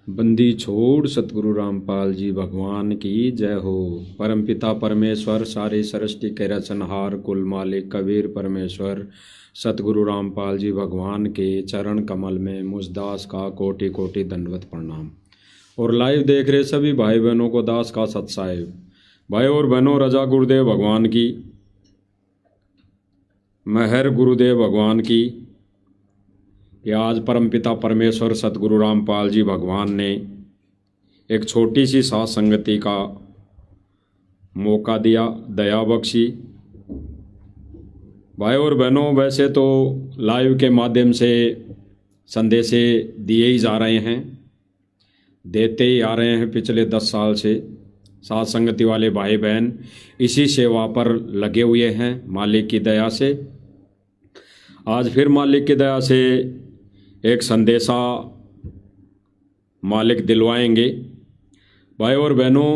बंदी छोड़ सतगुरु रामपाल जी भगवान की जय हो। परमपिता परमेश्वर सारे सृष्टि के रचनहार कुल मालिक कबीर परमेश्वर सतगुरु रामपाल जी भगवान के चरण कमल में मुझ दास का कोटि कोटि दंडवत प्रणाम। और लाइव देख रहे सभी भाई बहनों को दास का सत्साहिब। भाई और बहनों, रजा गुरुदेव भगवान की, मेहर गुरुदेव भगवान की। कि आज परमपिता परमेश्वर सतगुरु रामपाल जी भगवान ने एक छोटी सी साथ संगति का मौका दिया, दया बख्शी। भाई और बहनों, वैसे तो लाइव के माध्यम से संदेशे दिए ही जा रहे हैं, देते ही आ रहे हैं पिछले 10 साल से। साथ संगति वाले भाई बहन इसी सेवा पर लगे हुए हैं मालिक की दया से। आज फिर मालिक की दया से एक संदेशा मालिक दिलवाएंगे। भाई और बहनों,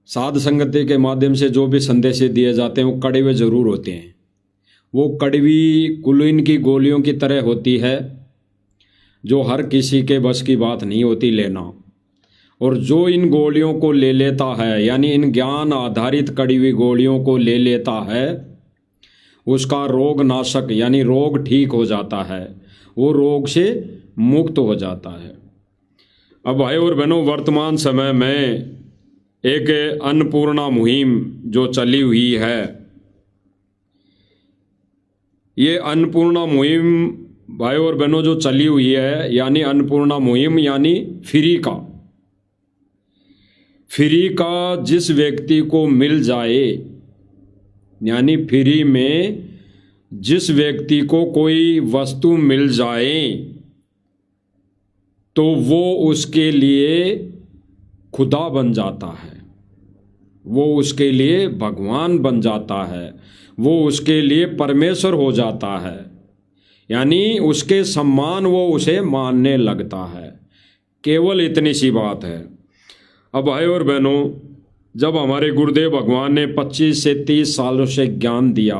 साध संगति के माध्यम से जो भी संदेश दिए जाते हैं वो कड़वे ज़रूर होते हैं। वो कड़वी कुलीन की गोलियों की तरह होती है, जो हर किसी के बस की बात नहीं होती लेना। और जो इन गोलियों को ले लेता है, यानी इन ज्ञान आधारित कड़वी गोलियों को ले लेता है, उसका रोग नाशक यानी रोग ठीक हो जाता है, वो रोग से मुक्त हो जाता है। अब भाई और बहनों, वर्तमान समय में एक अन्नपूर्णा मुहिम जो चली हुई है, ये अन्नपूर्णा मुहिम भाई और बहनों जो चली हुई है, यानी अन्नपूर्णा मुहिम यानी फ्री का जिस व्यक्ति को मिल जाए, यानी फ्री में जिस व्यक्ति को कोई वस्तु मिल जाए तो वो उसके लिए खुदा बन जाता है, वो उसके लिए भगवान बन जाता है, वो उसके लिए परमेश्वर हो जाता है, यानी उसके सम्मान वो उसे मानने लगता है। केवल इतनी सी बात है। अब भाई और बहनों, जब हमारे गुरुदेव भगवान ने 25 से 30 सालों से ज्ञान दिया,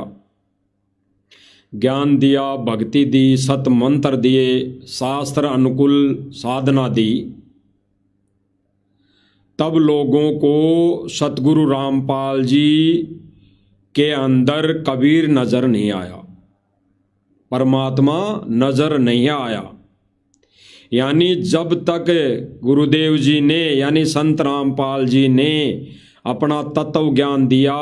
भक्ति दी, सत मंत्र दिए, शास्त्र अनुकूल साधना दी, तब लोगों को सतगुरु रामपाल जी के अंदर कबीर नजर नहीं आया, परमात्मा नजर नहीं आया। यानी जब तक गुरुदेव जी ने यानी संत रामपाल जी ने अपना तत्व ज्ञान दिया,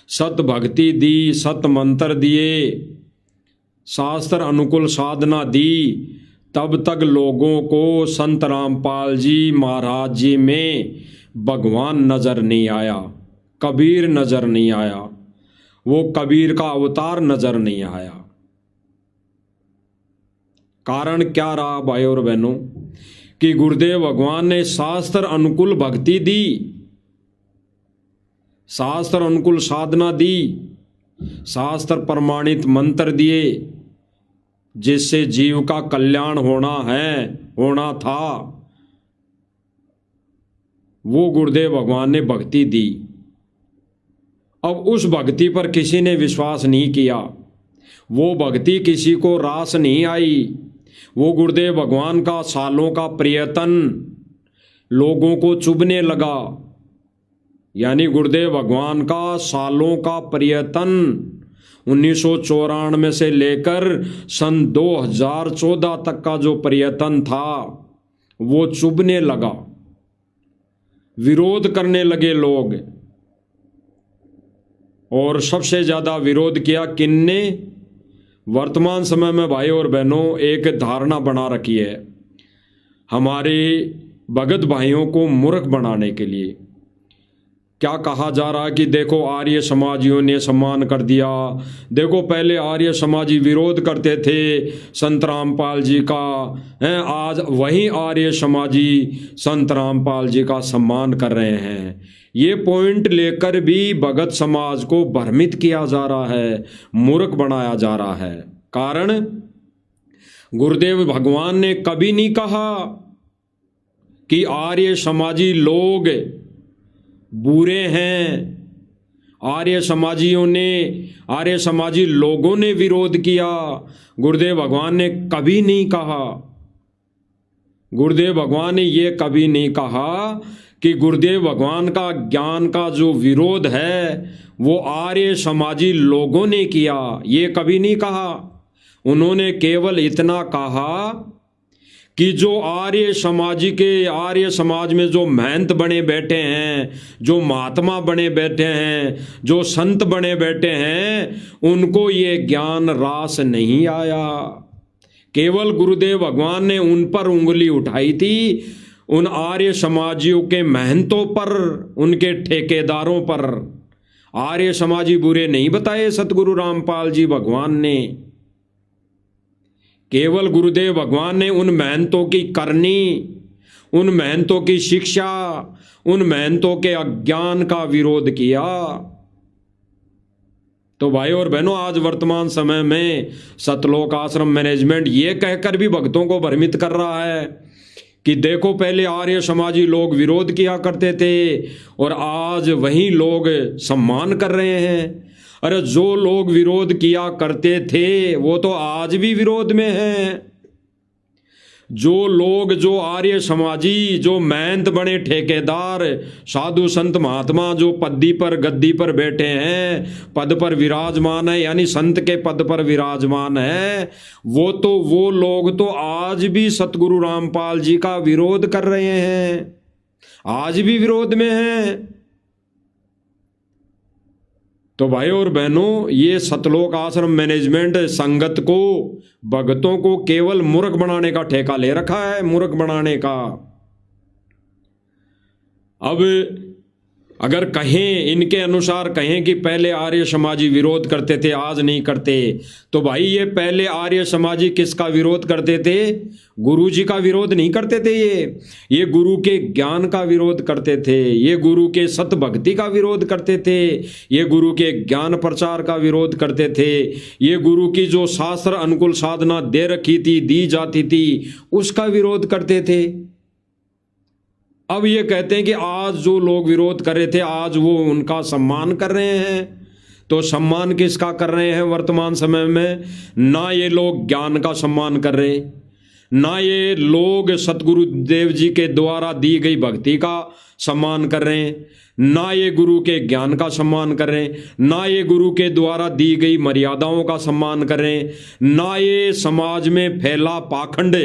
सत भक्ति दी, सत मंत्र दिए, शास्त्र अनुकूल साधना दी, तब तक लोगों को संत रामपाल जी महाराज जी में भगवान नजर नहीं आया, कबीर नजर नहीं आया, वो कबीर का अवतार नजर नहीं आया। कारण क्या रहा भाई और बहनों, कि गुरुदेव भगवान ने शास्त्र अनुकूल भक्ति दी, शास्त्र अनुकूल साधना दी, शास्त्र प्रमाणित मंत्र दिए, जिससे जीव का कल्याण होना था, वो गुरुदेव भगवान ने भक्ति दी। अब उस भक्ति पर किसी ने विश्वास नहीं किया, वो भक्ति किसी को रास नहीं आई। वो गुरुदेव भगवान का सालों का प्रयत्न लोगों को चुभने लगा, यानी गुरुदेव भगवान का सालों का प्रयत्न 1994 से लेकर सन 2014 तक का जो प्रयत्न था वो चुभने लगा, विरोध करने लगे लोग। और सबसे ज्यादा विरोध किया किन्ने? वर्तमान समय में भाई और बहनों एक धारणा बना रखी है हमारे भगत भाइयों को मूर्ख बनाने के लिए। क्या कहा जा रहा है कि देखो आर्य समाजियों ने सम्मान कर दिया, देखो पहले आर्य समाजी विरोध करते थे संत रामपाल जी का, आज वही आर्य समाजी संत रामपाल जी का सम्मान कर रहे हैं। ये पॉइंट लेकर भी भगत समाज को भ्रमित किया जा रहा है, मूर्ख बनाया जा रहा है। कारण गुरुदेव भगवान ने कभी नहीं कहा कि आर्य समाजी लोग बुरे हैं, आर्य समाजी लोगों ने विरोध किया। गुरुदेव भगवान ने कभी नहीं कहा, गुरुदेव भगवान ने ये कभी नहीं कहा कि गुरुदेव भगवान का ज्ञान का जो विरोध है वो आर्य समाजी लोगों ने किया, ये कभी नहीं कहा। उन्होंने केवल इतना कहा कि जो आर्य समाज में जो महंत बने बैठे हैं, जो महात्मा बने बैठे हैं, जो संत बने बैठे हैं, उनको ये ज्ञान रास नहीं आया। केवल गुरुदेव भगवान ने उन पर उंगली उठाई थी, उन आर्य समाजियों के महंतों पर, उनके ठेकेदारों पर। आर्य समाजी बुरे नहीं बताए सतगुरु रामपाल जी भगवान ने। केवल गुरुदेव भगवान ने उन महंतों की करनी, उन महंतों की शिक्षा, उन महंतों के अज्ञान का विरोध किया। तो भाई और बहनों, आज वर्तमान समय में सतलोक आश्रम मैनेजमेंट ये कहकर भी भक्तों को भ्रमित कर रहा है कि देखो पहले आर्य समाजी लोग विरोध किया करते थे और आज वही लोग सम्मान कर रहे हैं। अरे जो लोग विरोध किया करते थे वो तो आज भी विरोध में हैं। जो लोग, जो आर्य समाजी, जो महंत बने ठेकेदार, साधु संत महात्मा जो पद्दी पर गद्दी पर बैठे हैं, पद पर विराजमान है, यानी संत के पद पर विराजमान है, वो लोग तो आज भी सतगुरु रामपाल जी का विरोध कर रहे हैं, आज भी विरोध में हैं। तो भाई और बहनों, ये सतलोक आश्रम मैनेजमेंट संगत को, भक्तों को केवल मूर्ख बनाने का ठेका ले रखा है, मूर्ख बनाने का। अब अगर कहें, इनके अनुसार कहें कि पहले आर्य समाजी विरोध करते थे आज नहीं करते, तो भाई ये पहले आर्य समाजी किसका विरोध करते थे? गुरु जी का विरोध नहीं करते थे, ये गुरु के ज्ञान का विरोध करते थे, ये गुरु के सत भक्ति का विरोध करते थे, ये गुरु के ज्ञान प्रचार का विरोध करते थे, ये गुरु की जो शास्त्र अनुकूल साधना दे रखी थी, दी जाती थी, उसका विरोध करते थे। अब ये कहते हैं कि आज जो लोग विरोध कर रहे थे आज वो उनका सम्मान कर रहे हैं। तो सम्मान किसका कर रहे हैं वर्तमान समय में? ना ये लोग ज्ञान का सम्मान कर रहे, ना ये लोग सतगुरु देव जी के द्वारा दी गई भक्ति का सम्मान कर रहे हैं, ना ये गुरु के ज्ञान का सम्मान कर रहे हैं, ना ये गुरु के द्वारा दी गई मर्यादाओं का सम्मान कर रहे हैं, ना ये समाज में फैला पाखंड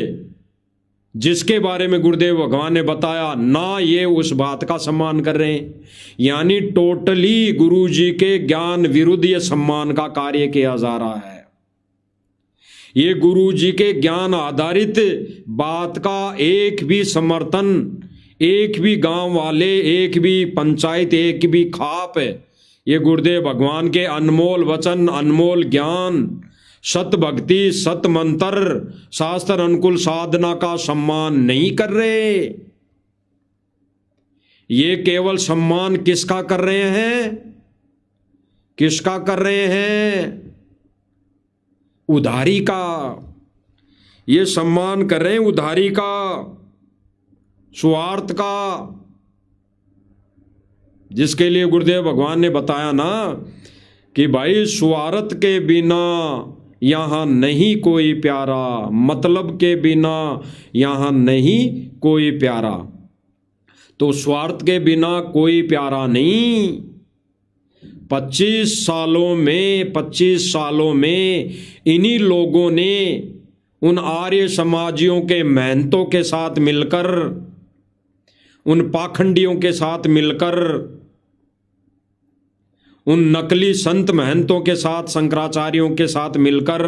जिसके बारे में गुरुदेव भगवान ने बताया, ना ये उस बात का सम्मान कर रहे हैं। यानी टोटली गुरु जी के ज्ञान विरुद्ध ये सम्मान का कार्य किया जा रहा है। ये गुरु जी के ज्ञान आधारित बात का एक भी समर्थन, एक भी गांव वाले, एक भी पंचायत, एक भी खाप, ये गुरुदेव भगवान के अनमोल वचन, अनमोल ज्ञान, सत भक्ति, सत मंत्र, शास्त्र अनुकूल साधना का सम्मान नहीं कर रहे। ये केवल सम्मान किसका कर रहे हैं? किसका कर रहे हैं? उधारी का। ये सम्मान कर रहे हैं उधारी का, स्वार्थ का, जिसके लिए गुरुदेव भगवान ने बताया ना कि भाई स्वार्थ के बिना यहां नहीं कोई प्यारा, मतलब के बिना यहां नहीं कोई प्यारा। तो स्वार्थ के बिना कोई प्यारा नहीं। 25 सालों में इन्हीं लोगों ने उन आर्य समाजियों के महंतों के साथ मिलकर, उन पाखंडियों के साथ मिलकर, उन नकली संत महंतों के साथ, शंकराचार्यों के साथ मिलकर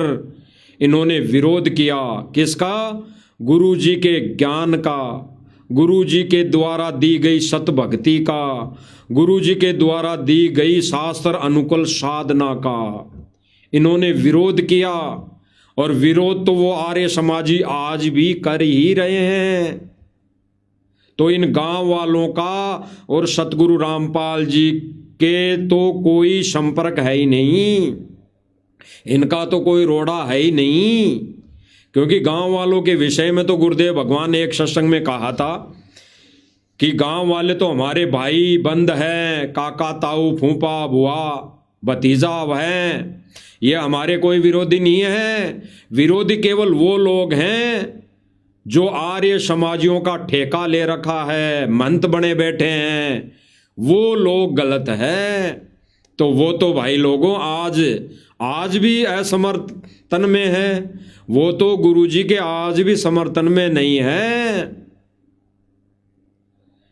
इन्होंने विरोध किया। किसका? गुरु जी के ज्ञान का, गुरु जी के द्वारा दी गई सत भक्ति का, गुरु जी के द्वारा दी गई शास्त्र अनुकूल साधना का इन्होंने विरोध किया। और विरोध तो वो आर्य समाजी आज भी कर ही रहे हैं। तो इन गांव वालों का और सतगुरु रामपाल जी के तो कोई संपर्क है ही नहीं, इनका तो कोई रोड़ा है ही नहीं। क्योंकि गांव वालों के विषय में तो गुरुदेव भगवान ने एक सत्संग में कहा था कि गांव वाले तो हमारे भाई बंद हैं, काका ताऊ फूफा बुआ भतीजा हैं, ये हमारे कोई विरोधी नहीं है। विरोधी केवल वो लोग हैं जो आर्य समाजियों का ठेका ले रखा है, मंत बने बैठे हैं, वो लोग गलत है। तो वो तो भाई लोगों आज भी असमर्थन में है, वो तो गुरुजी के आज भी समर्थन में नहीं है।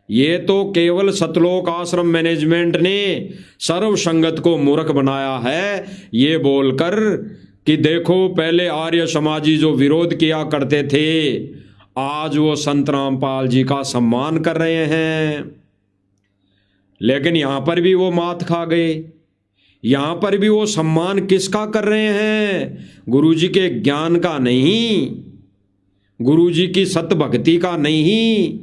ये तो केवल सतलोक आश्रम मैनेजमेंट ने सर्व संगत को मूर्ख बनाया है, ये बोलकर कि देखो पहले आर्य समाजी जो विरोध किया करते थे आज वो संत रामपाल जी का सम्मान कर रहे हैं। लेकिन यहां पर भी वो मात खा गए। यहां पर भी वो सम्मान किसका कर रहे हैं? गुरुजी के ज्ञान का नहीं, गुरुजी की सत भक्ति का नहीं,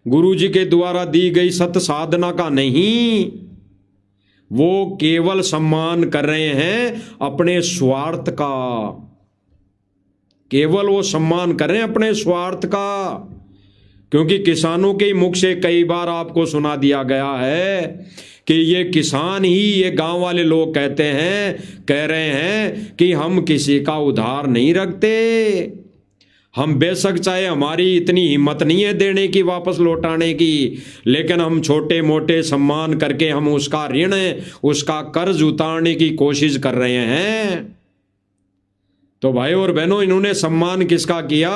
गुरुजी के द्वारा दी गई सत साधना का नहीं। वो केवल सम्मान कर रहे हैं अपने स्वार्थ का, केवल वो सम्मान कर रहे हैं अपने स्वार्थ का। क्योंकि किसानों के मुख से कई बार आपको सुना दिया गया है कि ये किसान ही, ये गांव वाले लोग कह रहे हैं कि हम किसी का उधार नहीं रखते, हम बेशक चाहे हमारी इतनी हिम्मत नहीं है देने की, वापस लौटाने की, लेकिन हम छोटे मोटे सम्मान करके हम उसका ऋण, उसका कर्ज उतारने की कोशिश कर रहे हैं। तो भाई और बहनों, इन्होंने सम्मान किसका किया?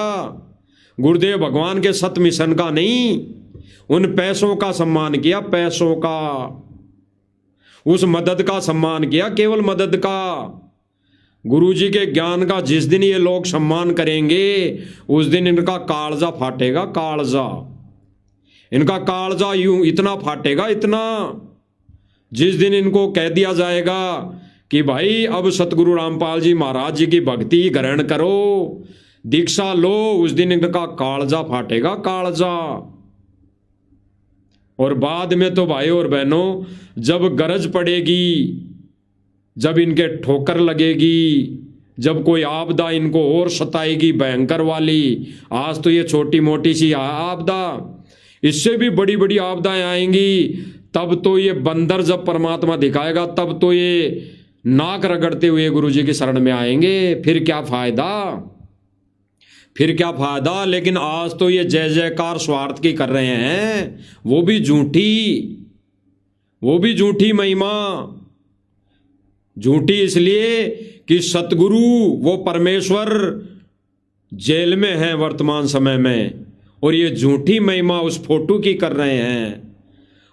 गुरुदेव भगवान के सत मिशन का नहीं, उन पैसों का सम्मान किया, पैसों का, उस मदद का सम्मान किया, केवल मदद का। गुरुजी के ज्ञान का जिस दिन ये लोग सम्मान करेंगे उस दिन इनका कालजा फाटेगा, कालजा, इनका कालजा यूं इतना फाटेगा, इतना, जिस दिन इनको कह दिया जाएगा कि भाई अब सतगुरु रामपाल जी महाराज जी की भक्ति ग्रहण करो, दीक्षा लो, उस दिन इनका कालजा फाटेगा, कालजा। और बाद में तो भाई और बहनों, जब गरज पड़ेगी, जब इनके ठोकर लगेगी, जब कोई आपदा इनको और सताएगी भयंकर वाली, आज तो ये छोटी मोटी सी आपदा, इससे भी बड़ी बड़ी आपदाएं आएंगी, तब तो ये बंदर जब परमात्मा दिखाएगा तब तो ये नाक रगड़ते हुए गुरुजी की शरण में आएंगे। फिर क्या फायदा, फिर क्या फायदा। लेकिन आज तो ये जय जयकार स्वार्थ की कर रहे हैं, वो भी झूठी महिमा। झूठी इसलिए कि सतगुरु वो परमेश्वर जेल में है वर्तमान समय में, और ये झूठी महिमा उस फोटो की कर रहे हैं।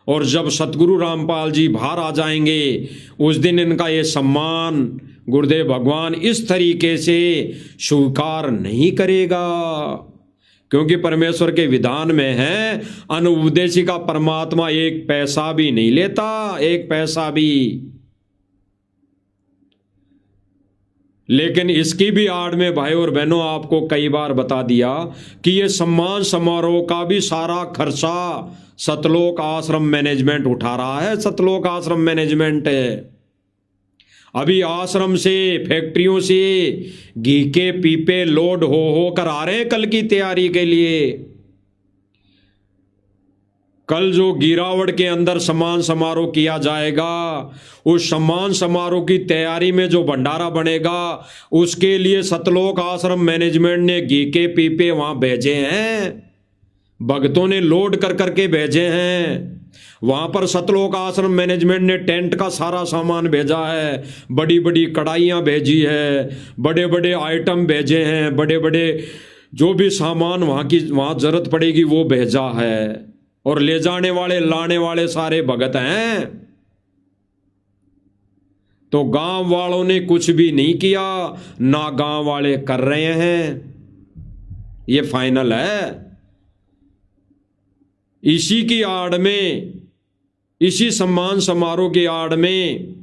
और जब सतगुरु रामपाल जी बाहर आ जाएंगे उस दिन इनका ये सम्मान गुरुदेव भगवान इस तरीके से स्वीकार नहीं करेगा, क्योंकि परमेश्वर के विधान में है अनुपदेशी का परमात्मा एक पैसा भी नहीं लेता, एक पैसा भी। लेकिन इसकी भी आड़ में भाई और बहनों आपको कई बार बता दिया कि ये सम्मान समारोह का भी सारा खर्चा सतलोक आश्रम मैनेजमेंट उठा रहा है। सतलोक आश्रम मैनेजमेंट अभी आश्रम से, फैक्ट्रियों से घी के पीपे लोड हो कर आ रहे हैं कल की तैयारी के लिए। कल जो गिरावड़ के अंदर सम्मान समारोह किया जाएगा, उस सम्मान समारोह की तैयारी में जो भंडारा बनेगा उसके लिए सतलोक आश्रम मैनेजमेंट ने घी के पीपे वहां भेजे हैं, भक्तों ने लोड कर करके भेजे हैं। वहां पर सतलोक आश्रम मैनेजमेंट ने टेंट का सारा सामान भेजा है, बड़ी बड़ी कढ़ाइयाँ भेजी है, बड़े बड़े आइटम भेजे हैं, बड़े बड़े जो भी सामान वहां जरूरत पड़ेगी वो भेजा है। और ले जाने वाले लाने वाले सारे भगत हैं। तो गांव वालों ने कुछ भी नहीं किया, ना गांव वाले कर रहे हैं, ये फाइनल है। इसी की आड़ में, इसी सम्मान समारोह की आड़ में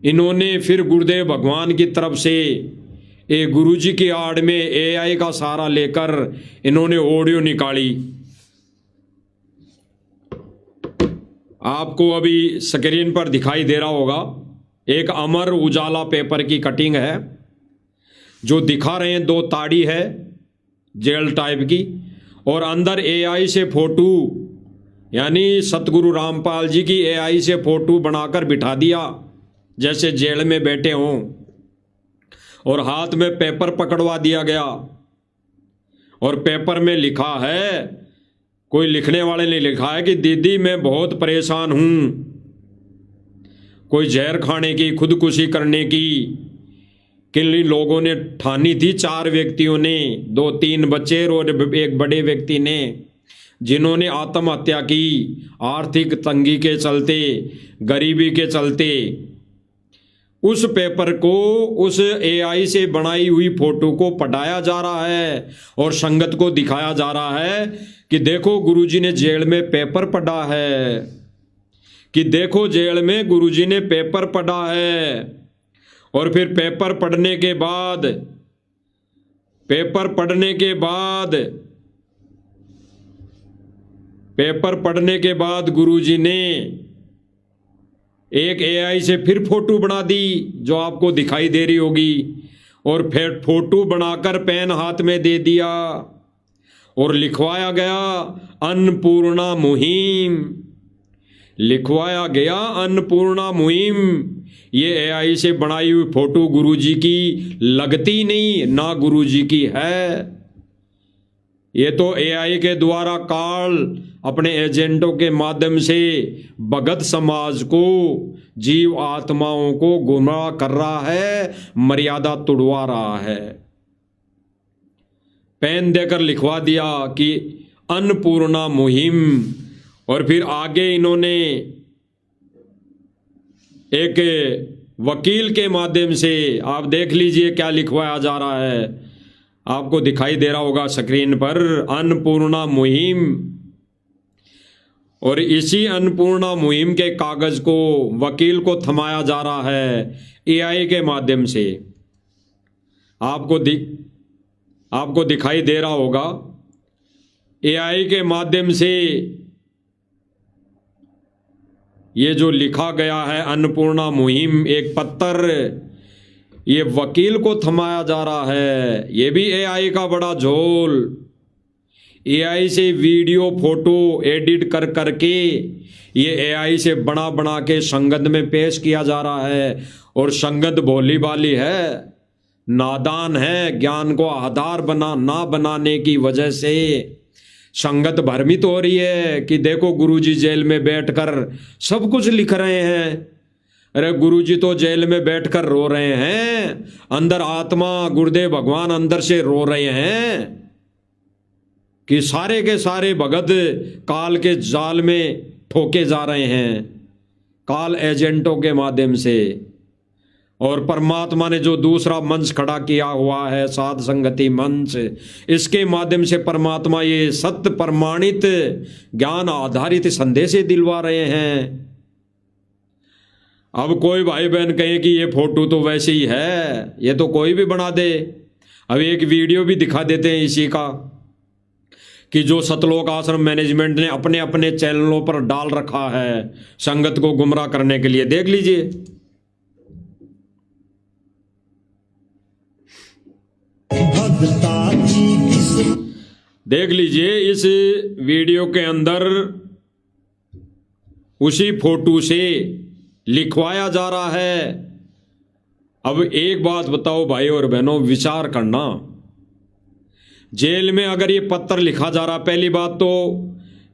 इन्होंने फिर गुरुदेव भगवान की तरफ से गुरुजी की आड़ में एआई का सहारा लेकर इन्होंने ऑडियो निकाली। आपको अभी स्क्रीन पर दिखाई दे रहा होगा, एक अमर उजाला पेपर की कटिंग है जो दिखा रहे हैं, दो ताड़ी है जेल टाइप की, और अंदर एआई से फोटो यानी सतगुरु रामपाल जी की एआई से फोटो बनाकर बिठा दिया जैसे जेल में बैठे हों, और हाथ में पेपर पकड़वा दिया गया, और पेपर में लिखा है, कोई लिखने वाले ने लिखा है कि दीदी मैं बहुत परेशान हूं, कोई जहर खाने की, खुदकुशी करने की किन लोगों ने ठानी थी। 4 व्यक्तियों ने, 2-3 बच्चे और एक बड़े व्यक्ति ने, जिन्होंने आत्महत्या की आर्थिक तंगी के चलते, गरीबी के चलते। उस पेपर को, उस एआई से बनाई हुई फोटो को पढ़ाया जा रहा है और संगत को दिखाया जा रहा है कि देखो गुरुजी ने जेल में पेपर पढ़ा है, कि देखो जेल में गुरुजी ने पेपर पढ़ा है। और फिर पेपर पढ़ने के बाद, पेपर पढ़ने के बाद गुरुजी ने एक एआई से फिर फोटो बना दी जो आपको दिखाई दे रही होगी, और फिर फोटो बनाकर पेन हाथ में दे दिया और लिखवाया गया अन्नपूर्णा मुहिम, लिखवाया गया अन्नपूर्णा मुहिम। ये एआई से बनाई हुई फोटो गुरुजी की लगती नहीं, ना गुरुजी की है। ये तो एआई के द्वारा काल अपने एजेंटों के माध्यम से भगत समाज को, जीव आत्माओं को गुमराह कर रहा है, मर्यादा तोड़वा रहा है। पेन देकर लिखवा दिया कि अन्नपूर्णा मुहिम, और फिर आगे इन्होंने एक वकील के माध्यम से, आप देख लीजिए क्या लिखवाया जा रहा है, आपको दिखाई दे रहा होगा स्क्रीन पर, अन्नपूर्णा मुहिम। और इसी अन्नपूर्णा मुहिम के कागज को वकील को थमाया जा रहा है एआई के माध्यम से। आपको दिखाई दे रहा होगा एआई के माध्यम से ये जो लिखा गया है अन्नपूर्णा मुहिम, एक पत्र, ये वकील को थमाया जा रहा है। ये भी एआई का बड़ा झोल। एआई से वीडियो फोटो एडिट कर करके ये एआई से बना के संगत में पेश किया जा रहा है, और संगत भोली भाली है, नादान है, ज्ञान को आधार ना बनाने की वजह से संगत भ्रमित हो रही है कि देखो गुरुजी जेल में बैठकर सब कुछ लिख रहे हैं। अरे गुरुजी तो जेल में बैठकर रो रहे हैं, अंदर आत्मा गुरुदेव भगवान अंदर से रो रहे हैं कि सारे के सारे भगत काल के जाल में ठोके जा रहे हैं, काल एजेंटों के माध्यम से। और परमात्मा ने जो दूसरा मंच खड़ा किया हुआ है, साध संगति मंच, इसके माध्यम से परमात्मा ये सत्य प्रमाणित ज्ञान आधारित संदेश दिलवा रहे हैं। अब कोई भाई बहन कहे कि ये फोटो तो वैसे ही है, ये तो कोई भी बना दे। अब एक वीडियो भी दिखा देते हैं इसी का, कि जो सतलोक आश्रम मैनेजमेंट ने अपने अपने चैनलों पर डाल रखा है संगत को गुमराह करने के लिए। देख लीजिए, देख लीजिए इस वीडियो के अंदर उसी फोटो से लिखवाया जा रहा है। अब एक बात बताओ भाई और बहनों, विचार करना, जेल में अगर ये पत्र लिखा जा रहा, पहली बात तो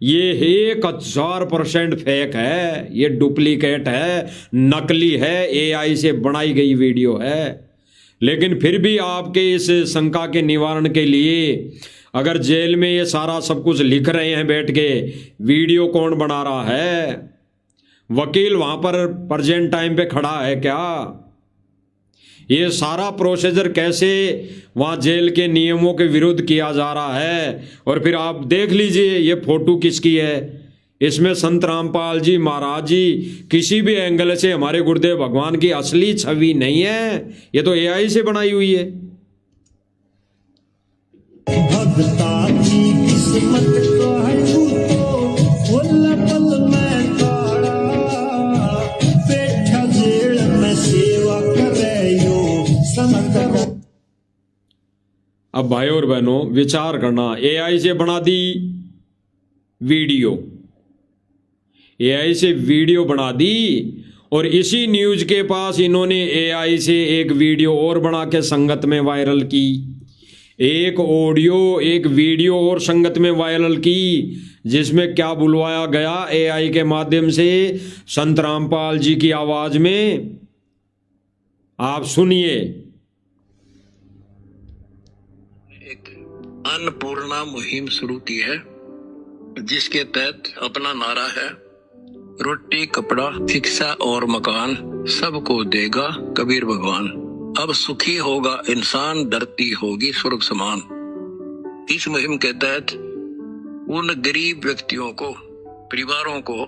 ये 1000% फेक है, ये डुप्लीकेट है, नकली है, एआई से बनाई गई वीडियो है। लेकिन फिर भी आपके इस शंका के निवारण के लिए, अगर जेल में ये सारा सब कुछ लिख रहे हैं बैठ के, वीडियो कौन बना रहा है? वकील वहां पर प्रेजेंट टाइम पे खड़ा है क्या? ये सारा प्रोसीजर कैसे वहां जेल के नियमों के विरुद्ध किया जा रहा है? और फिर आप देख लीजिए ये फोटो किसकी है। इसमें संत रामपाल जी महाराज जी किसी भी एंगल से हमारे गुरुदेव भगवान की असली छवि नहीं है, ये तो एआई से बनाई हुई है। भगता की किस्मत का है बैठा जेल में सेवा करे यो समझ। अब भाई और बहनों विचार करना, एआई से बना दी वीडियो, एआई से वीडियो बना दी और इसी न्यूज के पास इन्होंने एआई से एक वीडियो और बना के संगत में वायरल की, एक ऑडियो एक वीडियो और संगत में वायरल की, जिसमें क्या बुलवाया गया एआई के माध्यम से संत रामपाल जी की आवाज में। आप सुनिए। एक अन्नपूर्णा मुहिम शुरू की है, जिसके तहत अपना नारा है, रोटी कपड़ा शिक्षा और मकान सबको देगा कबीर भगवान। अब सुखी होगा इंसान, धरती होगी स्वर्ग समान। इस मुहिम के तहत उन गरीब व्यक्तियों को, परिवारों को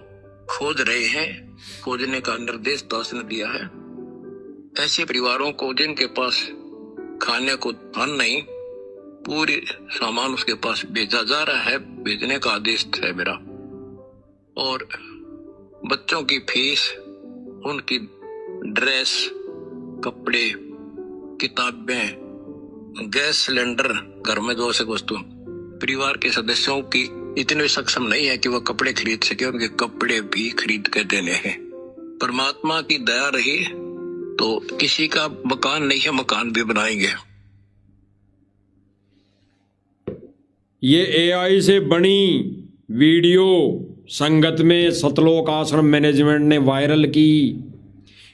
खोज रहे हैं, खोजने का निर्देश दास ने दिया है। ऐसे परिवारों को जिनके पास खाने को धन नहीं, पूरी सामान उसके पास भेजा जा रहा है, भेजने का आदेश है मेरा। और बच्चों की फीस, उनकी ड्रेस, कपड़े, किताबें, गैस सिलेंडर, घर में जो आवश्यक वस्तु, परिवार के सदस्यों की इतने सक्षम नहीं है कि वह कपड़े खरीद सके, उनके कपड़े भी खरीद कर देने हैं। परमात्मा की दया रही तो किसी का मकान नहीं है, मकान भी बनाएंगे। ये एआई से बनी वीडियो संगत में सतलोक आश्रम मैनेजमेंट ने वायरल की।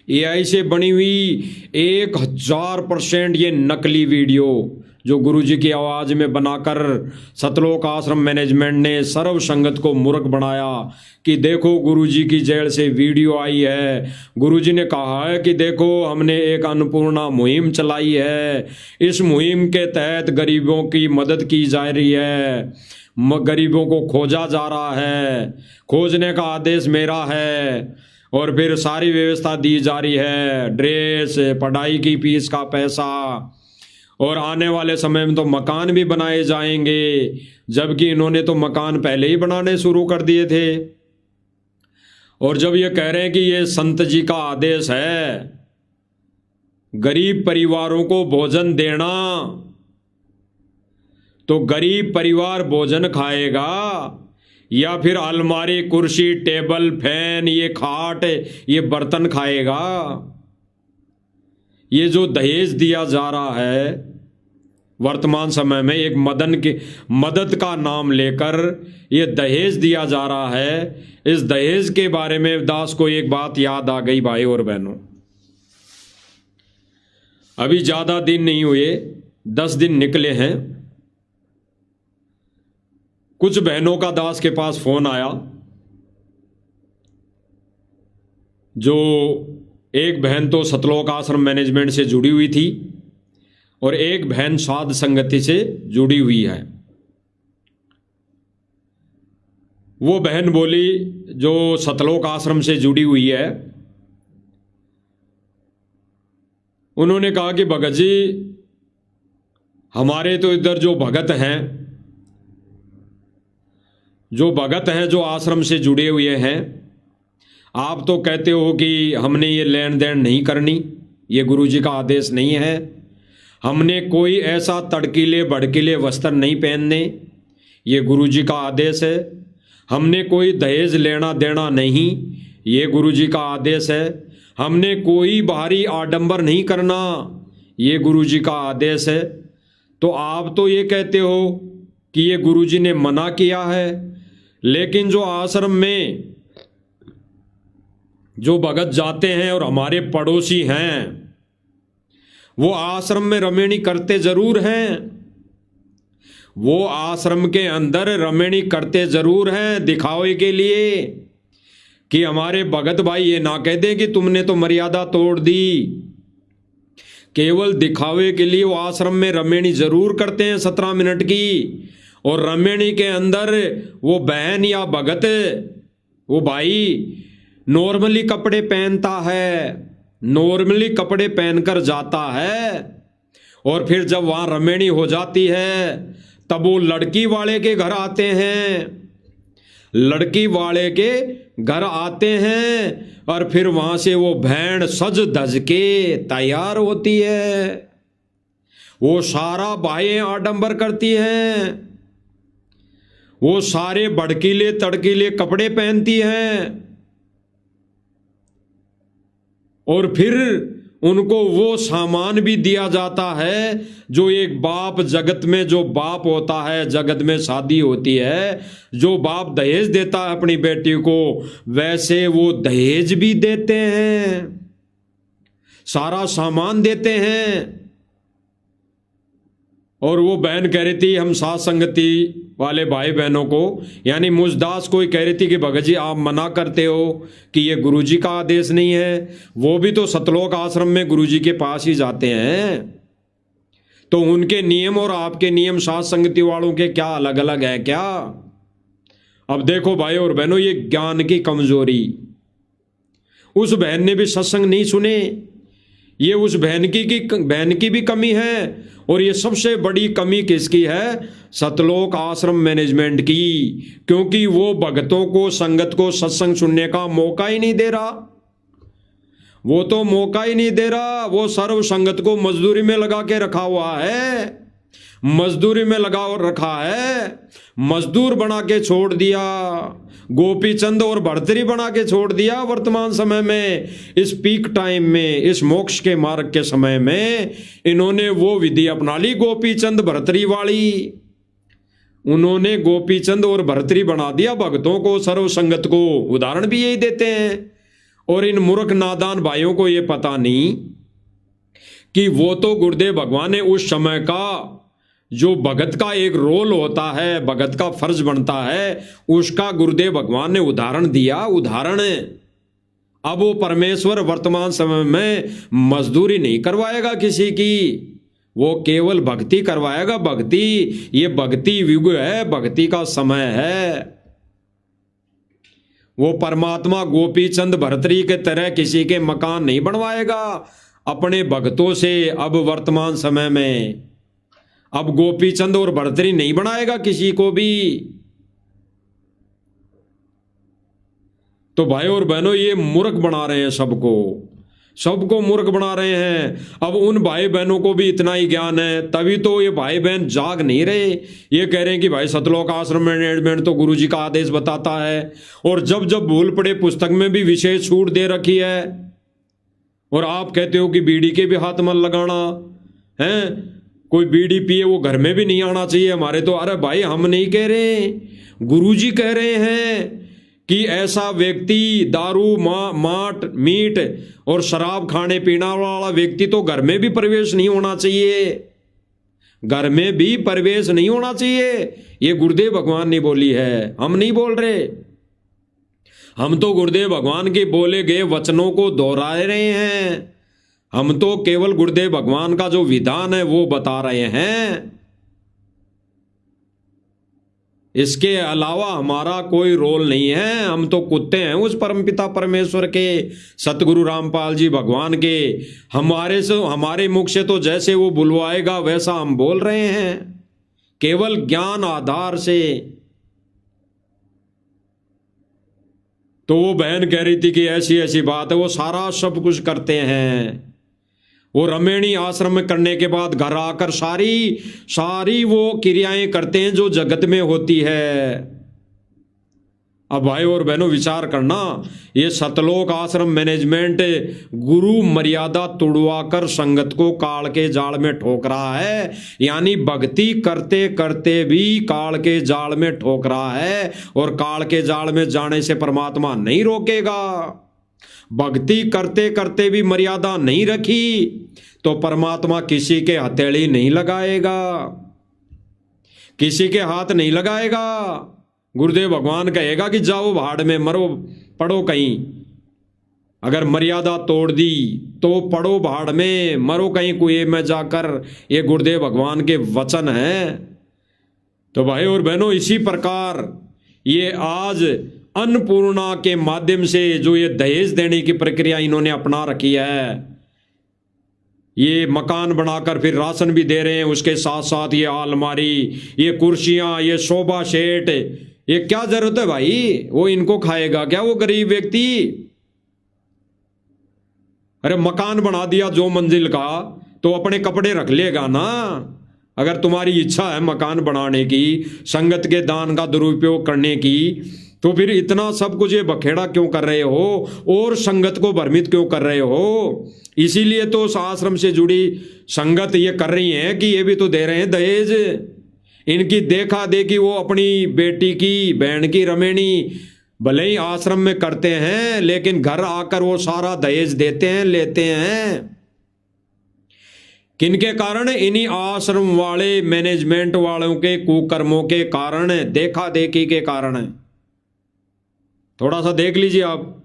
एआई से बनी हुई 1000% ये नकली वीडियो जो गुरुजी की आवाज में बनाकर सतलोक आश्रम मैनेजमेंट ने सर्व संगत को मूर्ख बनाया कि देखो गुरुजी की जेल से वीडियो आई है। गुरुजी ने कहा है कि देखो हमने एक अन्नपूर्णा मुहिम चलाई है, इस मुहिम के तहत गरीबों की मदद की जा रही है, गरीबों को खोजा जा रहा है, खोजने का आदेश मेरा है, और फिर सारी व्यवस्था दी जा रही है, ड्रेस, पढ़ाई की फीस का पैसा, और आने वाले समय में तो मकान भी बनाए जाएंगे, जबकि इन्होंने तो मकान पहले ही बनाने शुरू कर दिए थे। और जब ये कह रहे हैं कि ये संत जी का आदेश है गरीब परिवारों को भोजन देना, तो गरीब परिवार भोजन खाएगा या फिर अलमारी, कुर्सी, टेबल, फैन, ये खाट, ये बर्तन खाएगा? ये जो दहेज दिया जा रहा है वर्तमान समय में, एक मदद का नाम लेकर ये दहेज दिया जा रहा है। इस दहेज के बारे में दास को एक बात याद आ गई भाई और बहनों। अभी ज्यादा दिन नहीं हुए, 10 दिन निकले हैं। कुछ बहनों का दास के पास फोन आया, जो एक बहन तो सतलोक आश्रम मैनेजमेंट से जुड़ी हुई थी और एक बहन साध संगति से जुड़ी हुई है। वो बहन बोली जो सतलोक आश्रम से जुड़ी हुई है, उन्होंने कहा कि भगत जी हमारे तो इधर जो भगत हैं जो आश्रम से जुड़े हुए हैं, आप तो कहते हो कि हमने ये लेन देन नहीं करनी, ये गुरुजी का आदेश नहीं है, हमने कोई ऐसा तड़कीले भड़कीले वस्त्र नहीं पहनने, ये गुरुजी का आदेश है, हमने कोई दहेज लेना देना नहीं, ये गुरुजी का आदेश है, हमने कोई बाहरी आडंबर नहीं करना, ये गुरुजी का आदेश है। तो आप तो ये कहते हो कि ये गुरुजी ने मना किया है, लेकिन जो आश्रम में जो भगत जाते हैं और हमारे पड़ोसी हैं, वो आश्रम में रमेणी करते जरूर हैं, वो आश्रम के अंदर रमेणी करते जरूर हैं दिखावे के लिए, कि हमारे भगत भाई ये ना कह दें कि तुमने तो मर्यादा तोड़ दी। केवल दिखावे के लिए वो आश्रम में रमेणी जरूर करते हैं 17 मिनट की, और रमेणी के अंदर वो बहन या भगत, वो भाई नॉर्मली कपड़े पहनता है, नॉर्मली कपड़े पहनकर जाता है, और फिर जब वहां रमेणी हो जाती है तब वो लड़की वाले के घर आते हैं, लड़की वाले के घर आते हैं, और फिर वहां से वो भेड़ सज धज के तैयार होती है, वो सारा बाहें आडंबर करती हैं, वो सारे भड़कीले तड़कीले कपड़े पहनती हैं, और फिर उनको वो सामान भी दिया जाता है जो एक बाप जगत में, जो बाप होता है जगत में शादी होती है, जो बाप दहेज देता है अपनी बेटी को, वैसे वो दहेज भी देते हैं, सारा सामान देते हैं। और वो बहन कह रही थी, हम साथ संगति वाले भाई बहनों को, यानी मुझदास को ही कह रही थी कि भगत जी आप मना करते हो कि ये गुरुजी का आदेश नहीं है, वो भी तो सतलोक आश्रम में गुरुजी के पास ही जाते हैं, तो उनके नियम और आपके नियम साथ संगति वालों के क्या अलग अलग है क्या? अब देखो भाई और बहनों, ये ज्ञान की कमजोरी, उस बहन ने भी सत्संग नहीं सुने, ये उस बहन की भी कमी है। और ये सबसे बड़ी कमी किसकी है? सतलोक आश्रम मैनेजमेंट की, क्योंकि वो भक्तों को, संगत को सत्संग सुनने का मौका ही नहीं दे रहा। वो तो मौका ही नहीं दे रहा, वो सर्व संगत को मजदूरी में लगा के रखा हुआ है, मजदूरी में लगा रखा है, मजदूर बना के छोड़ दिया, गोपी चंद और भर्तरी बना के छोड़ दिया। वर्तमान समय में, इस पीक टाइम में, इस मोक्ष के मार्ग के समय में इन्होंने वो विधि अपना ली गोपी चंद भर्तरी वाली। उन्होंने गोपी चंद और भर्तरी बना दिया भक्तों को, सर्व संगत को। उदाहरण भी यही देते हैं। और इन मूर्ख नादान भाइयों को ये पता नहीं कि वो तो गुरुदेव भगवान ने उस समय का जो भगत का एक रोल होता है, भगत का फर्ज बनता है, उसका गुरुदेव भगवान ने उदाहरण दिया। उदाहरण अब वो परमेश्वर वर्तमान समय में मजदूरी नहीं करवाएगा किसी की, वो केवल भक्ति करवाएगा। भक्ति, ये भक्ति युग है, भक्ति का समय है। वो परमात्मा गोपी चंद भर्तरी के तरह किसी के मकान नहीं बनवाएगा अपने भक्तों से। अब वर्तमान समय में अब गोपी चंद और भर्तरी नहीं बनाएगा किसी को भी। तो भाई और बहनों, ये मूर्ख बना रहे हैं सबको मूर्ख बना रहे हैं। अब उन भाई बहनों को भी इतना ही ज्ञान है, तभी तो ये भाई बहन जाग नहीं रहे। ये कह रहे हैं कि भाई सतलोक आश्रम मैनेजमेंट तो गुरुजी का आदेश बताता है, और जब जब भूल पड़े पुस्तक में भी विशेष छूट दे रखी है। और आप कहते हो कि बीड़ी के भी हाथ मत लगाना है, कोई बीड़ी पिए वो घर में भी नहीं आना चाहिए हमारे तो। अरे भाई, हम नहीं कह रहे, गुरुजी कह रहे हैं कि ऐसा व्यक्ति दारू, माट, मीट और शराब खाने पीने वाला व्यक्ति तो घर में भी प्रवेश नहीं होना चाहिए, घर में भी प्रवेश नहीं होना चाहिए। ये गुरुदेव भगवान ने बोली है, हम नहीं बोल रहे। हम तो गुरुदेव भगवान के बोले गए वचनों को दोहरा रहे हैं। हम तो केवल गुरुदेव भगवान का जो विधान है वो बता रहे हैं। इसके अलावा हमारा कोई रोल नहीं है। हम तो कुत्ते हैं उस परमपिता परमेश्वर के, सतगुरु रामपाल जी भगवान के। हमारे मुख से तो जैसे वो बुलवाएगा वैसा हम बोल रहे हैं, केवल ज्ञान आधार से। तो वो बहन कह रही थी कि ऐसी ऐसी बात है, वो सारा सब कुछ करते हैं। वो रमेणी आश्रम में करने के बाद घर आकर सारी वो क्रियाएं करते हैं जो जगत में होती है। अब भाई और बहनों विचार करना, ये सतलोक आश्रम मैनेजमेंट गुरु मर्यादा तुड़वाकर संगत को काल के जाल में ठोक रहा है। यानी भक्ति करते करते भी काल के जाल में ठोक रहा है, और काल के जाल में जाने से परमात्मा नहीं रोकेगा। भक्ति करते करते भी मर्यादा नहीं रखी तो परमात्मा किसी के हथेली नहीं लगाएगा, किसी के हाथ नहीं लगाएगा। गुरुदेव भगवान कहेगा कि जाओ भाड़ में मरो, पड़ो कहीं। अगर मर्यादा तोड़ दी तो पड़ो भाड़ में, मरो कहीं कुएं में जाकर। ये गुरुदेव भगवान के वचन हैं। तो भाई और बहनों, इसी प्रकार ये आज अन्नपूर्णा के माध्यम से जो ये दहेज देने की प्रक्रिया इन्होंने अपना रखी है, ये मकान बनाकर फिर राशन भी दे रहे हैं, उसके साथ साथ ये अलमारी, ये कुर्सियां, ये सोफा सेट, ये क्या जरूरत है भाई? वो इनको खाएगा क्या वो गरीब व्यक्ति? अरे मकान बना दिया 2 मंजिल का तो अपने कपड़े रख लेगा ना। अगर तुम्हारी इच्छा है मकान बनाने की, संगत के दान का दुरुपयोग करने की, तो फिर इतना सब कुछ ये बखेड़ा क्यों कर रहे हो और संगत को भ्रमित क्यों कर रहे हो? इसीलिए तो उस आश्रम से जुड़ी संगत ये कर रही है कि ये भी तो दे रहे हैं दहेज। इनकी देखा देखी वो अपनी बेटी की, बहन की रमेणी भले ही आश्रम में करते हैं, लेकिन घर आकर वो सारा दहेज देते हैं, लेते हैं। किनके कारण? इन्हीं आश्रम वाले मैनेजमेंट वालों के कुकर्मों के कारण, देखा देखी के कारण। थोड़ा सा देख लीजिए आप।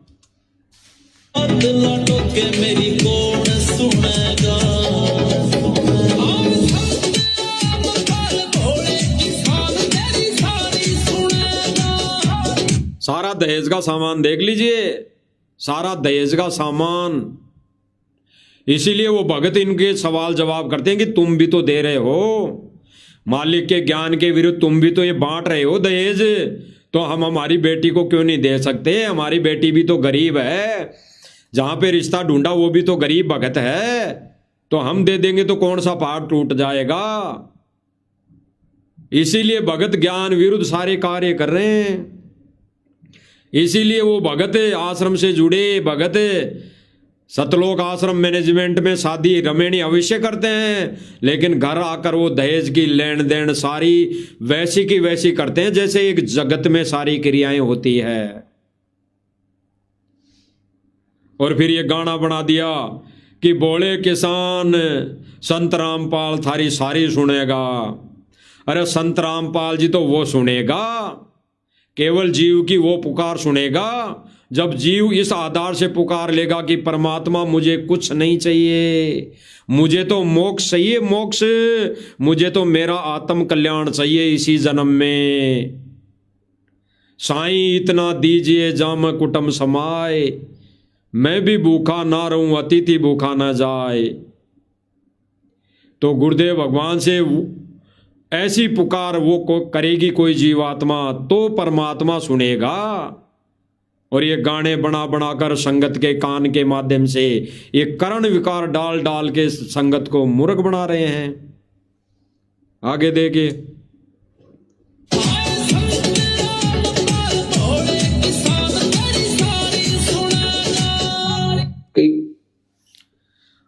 मेरी कौन सुनेगा? सारा दहेज का सामान देख लीजिए, सारा दहेज का सामान। इसीलिए वो भगत इनके सवाल जवाब करते हैं कि तुम भी तो दे रहे हो, मालिक के ज्ञान के विरुद्ध तुम भी तो ये बांट रहे हो दहेज, तो हम हमारी बेटी को क्यों नहीं दे सकते? हमारी बेटी भी तो गरीब है, जहां पे रिश्ता ढूंढा वो भी तो गरीब भगत है, तो हम दे देंगे तो कौन सा पहाड़ टूट जाएगा? इसीलिए भगत ज्ञान विरुद्ध सारे कार्य कर रहे हैं। इसीलिए वो भगत आश्रम से जुड़े भगत सतलोक आश्रम मैनेजमेंट में शादी रमेणी अवश्य करते हैं, लेकिन घर आकर वो दहेज की लेन देन सारी वैसी की वैसी करते हैं जैसे एक जगत में सारी क्रियाएं होती है। और फिर ये गाना बना दिया कि बोले किसान संत रामपाल थारी सारी सुनेगा। अरे संत रामपाल जी तो वो सुनेगा, केवल जीव की वो पुकार सुनेगा जब जीव इस आधार से पुकार लेगा कि परमात्मा मुझे कुछ नहीं चाहिए, मुझे तो मोक्ष चाहिए, मोक्ष, मुझे तो मेरा आत्म कल्याण चाहिए इसी जन्म में। साईं इतना दीजिए जाम कुटुम समाए, मैं भी भूखा ना रहूं अतिथि भूखा ना जाए। तो गुरुदेव भगवान से ऐसी पुकार वो करेगी कोई जीवात्मा तो परमात्मा सुनेगा। और ये गाने बना बनाकर संगत के कान के माध्यम से ये करण विकार डाल डाल के संगत को मूर्ख बना रहे हैं। आगे देखिए।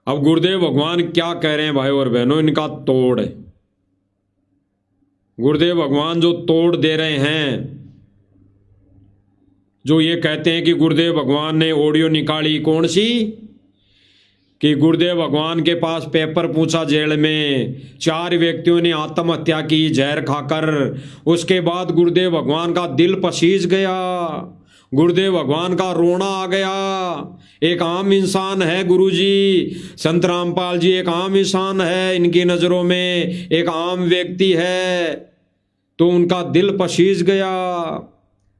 अब गुरुदेव भगवान क्या कह रहे हैं भाई और बहनों, इनका तोड़। गुरुदेव भगवान जो तोड़ दे रहे हैं, जो ये कहते हैं कि गुरुदेव भगवान ने ऑडियो निकाली कौन सी, कि गुरुदेव भगवान के पास पेपर पूछा जेल में, 4 व्यक्तियों ने आत्महत्या की जहर खाकर। उसके बाद गुरुदेव भगवान का दिल पसीज गया, गुरुदेव भगवान का रोना आ गया। एक आम इंसान है गुरुजी, संत रामपाल जी एक आम इंसान है, इनकी नजरों में एक आम व्यक्ति है, तो उनका दिल पसीज गया।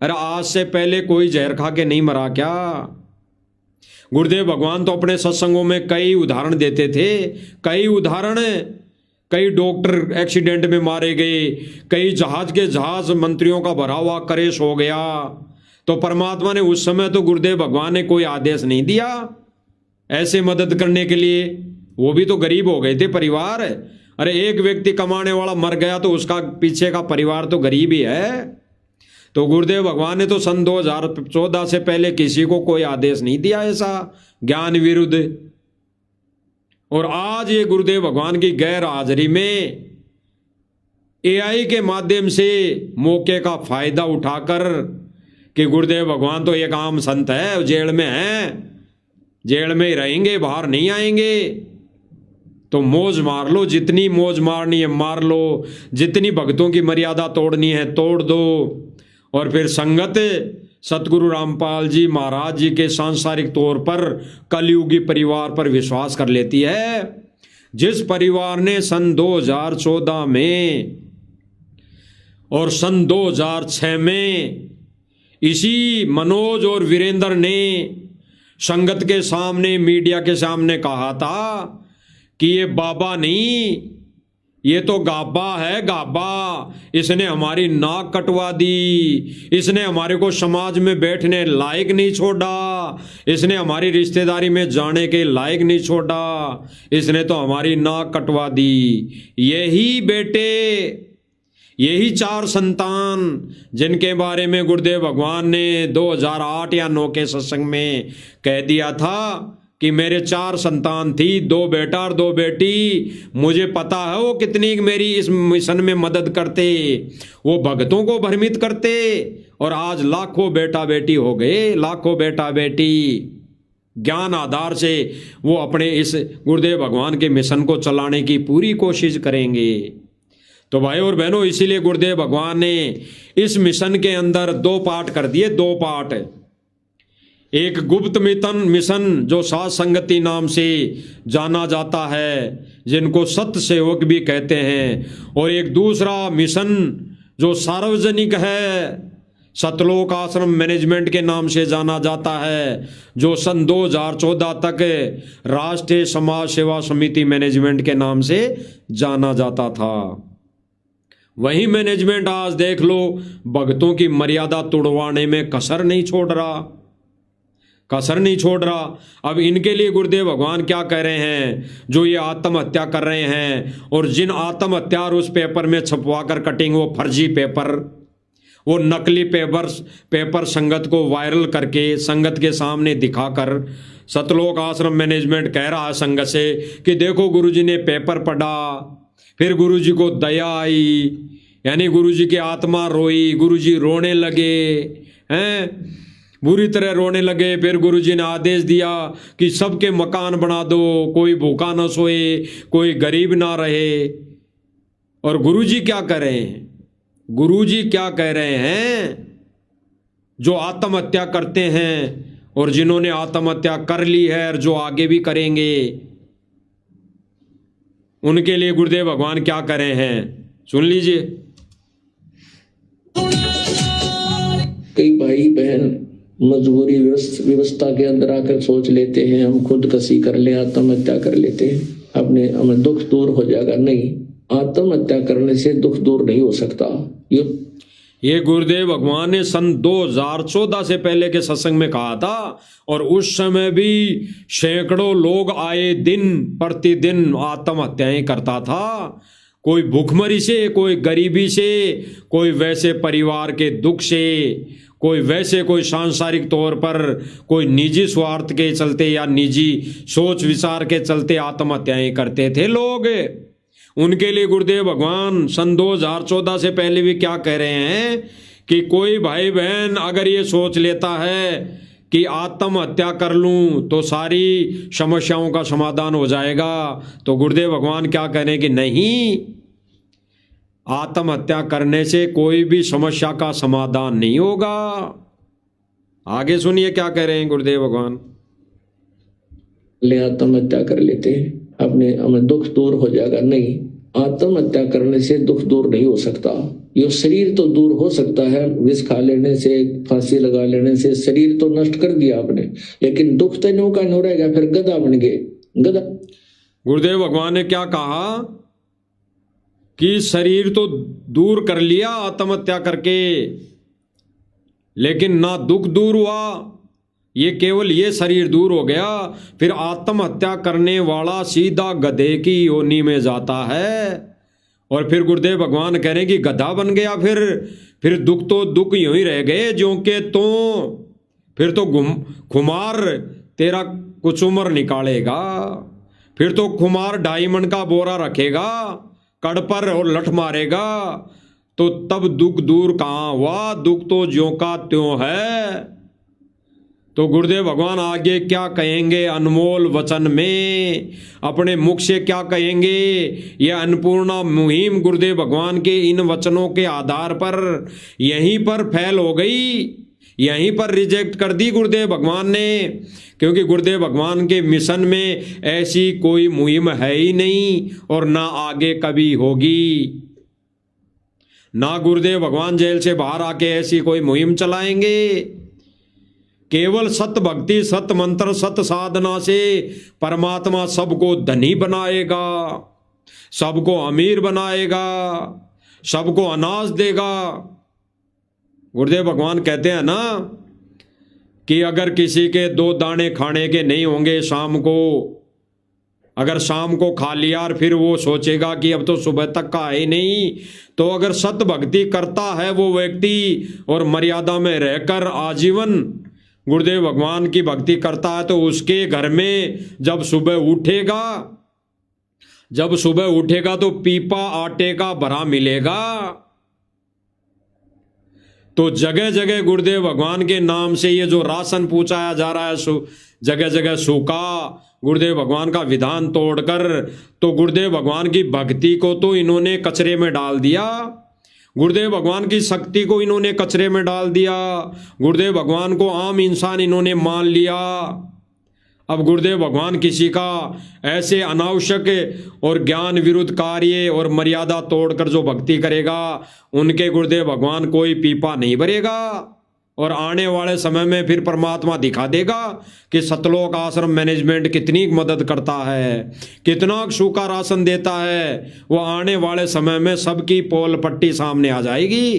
अरे आज से पहले कोई जहर खा के नहीं मरा क्या? गुरुदेव भगवान तो अपने सत्संगों में कई उदाहरण देते थे, कई उदाहरण। कई डॉक्टर एक्सीडेंट में मारे गए, कई जहाज के जहाज मंत्रियों का भरा हुआ करेश हो गया। तो परमात्मा ने उस समय तो गुरुदेव भगवान ने कोई आदेश नहीं दिया ऐसे मदद करने के लिए, वो भी तो गरीब हो गए थे परिवार। अरे एक व्यक्ति कमाने वाला मर गया तो उसका पीछे का परिवार तो गरीब ही है। तो गुरुदेव भगवान ने तो सन 2014 से पहले किसी को कोई आदेश नहीं दिया ऐसा ज्ञान विरुद्ध। और आज ये गुरुदेव भगवान की गैर हाजिरी में एआई के माध्यम से मौके का फायदा उठाकर कि गुरुदेव भगवान तो एक आम संत है, जेल में है, जेल में ही रहेंगे, बाहर नहीं आएंगे, तो मौज मार लो, जितनी मौज मारनी है मार लो, जितनी भक्तों की मर्यादा तोड़नी है तोड़ दो। और फिर संगत सतगुरु रामपाल जी महाराज जी के सांसारिक तौर पर कलयुगी परिवार पर विश्वास कर लेती है, जिस परिवार ने सन 2014 में और सन 2006 में इसी मनोज और वीरेंद्र ने संगत के सामने, मीडिया के सामने कहा था कि ये बाबा नहीं, ये तो गाबा है, गाबा। इसने हमारी नाक कटवा दी, इसने हमारे को समाज में बैठने लायक नहीं छोड़ा, इसने हमारी रिश्तेदारी में जाने के लायक नहीं छोड़ा, इसने तो हमारी नाक कटवा दी। यही बेटे यही 4 संतान जिनके बारे में गुरुदेव भगवान ने 2008 या 9 के सत्संग में कह दिया था कि मेरे 4 संतान थी, 2 बेटा और 2 बेटी। मुझे पता है वो कितनी मेरी इस मिशन में मदद करते, वो भक्तों को भ्रमित करते, और आज लाखों बेटा बेटी हो गए, लाखों बेटा बेटी ज्ञान आधार से वो अपने इस गुरुदेव भगवान के मिशन को चलाने की पूरी कोशिश करेंगे। तो भाई और बहनों, इसीलिए गुरुदेव भगवान ने इस मिशन के अंदर 2 पार्ट कर दिए, 2 पार्ट। एक गुप्त मिशन जो साध संगति नाम से जाना जाता है, जिनको सत्य सेवक भी कहते हैं, और एक दूसरा मिशन जो सार्वजनिक है, सतलोक आश्रम मैनेजमेंट के नाम से जाना जाता है, जो सन 2014 तक राष्ट्रीय समाज सेवा समिति मैनेजमेंट के नाम से जाना जाता था। वही मैनेजमेंट आज देख लो भक्तों की मर्यादा तोड़वाने में कसर नहीं छोड़ रहा। अब इनके लिए गुरुदेव भगवान क्या कह रहे हैं, जो ये आत्महत्या कर रहे हैं, और जिन आत्महत्या उस पेपर में छपवा कर कटिंग, वो फर्जी पेपर, वो नकली पेपर संगत को वायरल करके संगत के सामने दिखाकर सतलोक आश्रम मैनेजमेंट कह रहा है संगत से कि देखो गुरुजी ने पेपर पढ़ा, फिर गुरुजी को दया आई, यानी गुरुजी की आत्मा रोई, गुरुजी रोने लगे हैं, बुरी तरह रोने लगे। फिर गुरुजी ने आदेश दिया कि सबके मकान बना दो, कोई भूखा न सोए, कोई गरीब ना रहे। और गुरुजी क्या कर रहे हैं, गुरुजी क्या कह रहे हैं, जो आत्महत्या करते हैं और जिन्होंने आत्महत्या कर ली है और जो आगे भी करेंगे, उनके लिए गुरुदेव भगवान क्या कर रहे हैं, सुन लीजिए। कई भाई बहन मजबूरी व्यवस्था के अंदर आकर सोच लेते हैं हम खुदकशी कर ले, आत्महत्या कर लेते हैं, अपने हमें दुख दूर हो जाएगा। नहीं, आत्महत्या करने से दुख दूर नहीं हो सकता। ये गुरुदेव भगवान ने सन 2014 से पहले के सत्संग में कहा था, और उस समय भी सैकड़ों लोग आए दिन प्रतिदिन आत्महत्याएं करता था। कोई भूखमरी से, कोई गरीबी से, कोई वैसे परिवार के दुख से, कोई वैसे कोई सांसारिक तौर पर कोई निजी स्वार्थ के चलते या निजी सोच विचार के चलते आत्महत्याएं करते थे लोग। उनके लिए गुरुदेव भगवान सन 2014 से पहले भी क्या कह रहे हैं कि कोई भाई बहन अगर ये सोच लेता है कि आत्महत्या कर लूं तो सारी समस्याओं का समाधान हो जाएगा, तो गुरुदेव भगवान क्या कह रहे हैं कि नहीं, आत्महत्या करने से कोई भी समस्या का समाधान नहीं होगा। आगे सुनिए क्या कह रहे हैं गुरुदेव भगवान। ले आत्महत्या कर लेते हैं, अपने हमें दुख दूर हो जाएगा। नहीं, आत्महत्या करने से दुख दूर नहीं हो सकता। ये शरीर तो दूर हो सकता है, विष खा लेने से, फांसी लगा लेने से शरीर तो नष्ट कर दिया आपने, लेकिन दुख तो नो का नो रहेगा। फिर गधा बन गए, गधा। गुरुदेव भगवान ने क्या कहा कि शरीर तो दूर कर लिया आत्महत्या करके, लेकिन ना दुख दूर हुआ, ये केवल ये शरीर दूर हो गया, फिर आत्महत्या करने वाला सीधा गधे की योनि में जाता है। और फिर गुरुदेव भगवान कह रहे हैं कि गधा बन गया, फिर दुख तो दुख यूं ही रह गए जो के तो, फिर तो खुमार तेरा कुछ उम्र निकालेगा, फिर तो खुमार 2.5 मन का बोरा रखेगा कड़ पर और लठ मारेगा, तो तब दुख दूर कहाँ हुआ, दुख तो ज्यों का त्यों है। तो गुरुदेव भगवान आगे क्या कहेंगे अनमोल वचन में, अपने मुख से क्या कहेंगे, यह अन्नपूर्णा मुहिम गुरुदेव भगवान के इन वचनों के आधार पर यहीं पर फेल हो गई, यहीं पर रिजेक्ट कर दी गुरुदेव भगवान ने, क्योंकि गुरुदेव भगवान के मिशन में ऐसी कोई मुहिम है ही नहीं और ना आगे कभी होगी। ना गुरुदेव भगवान जेल से बाहर आके ऐसी कोई मुहिम चलाएंगे। केवल सत भक्ति, सत मंत्र, सत साधना से परमात्मा सबको धनी बनाएगा, सबको अमीर बनाएगा, सबको अनाज देगा। गुरुदेव भगवान कहते हैं ना कि अगर किसी के 2 दाने खाने के नहीं होंगे शाम को, अगर शाम को खा लिया और फिर वो सोचेगा कि अब तो सुबह तक का है ही नहीं, तो अगर सत भक्ति करता है वो व्यक्ति और मर्यादा में रहकर आजीवन गुरुदेव भगवान की भक्ति करता है, तो उसके घर में जब सुबह उठेगा तो पीपा आटे का भरा मिलेगा। तो जगह जगह गुरुदेव भगवान के नाम से ये जो राशन पूछाया जा रहा है, जगह जगह सूखा, गुरुदेव भगवान का विधान तोड़कर, तो गुरुदेव भगवान की भक्ति को तो इन्होंने कचरे में डाल दिया, गुरुदेव भगवान की शक्ति को इन्होंने कचरे में डाल दिया, गुरुदेव भगवान को आम इंसान इन्होंने मान लिया। अब गुरुदेव भगवान किसी का ऐसे अनावश्यक और ज्ञान विरुद्ध कार्य और मर्यादा तोड़कर जो भक्ति करेगा, उनके गुरुदेव भगवान कोई पीपा नहीं भरेगा। और आने वाले समय में फिर परमात्मा दिखा देगा कि सतलोक आश्रम मैनेजमेंट कितनी मदद करता है, कितना सूखा राशन देता है। वो आने वाले समय में सबकी पोल पट्टी सामने आ जाएगी।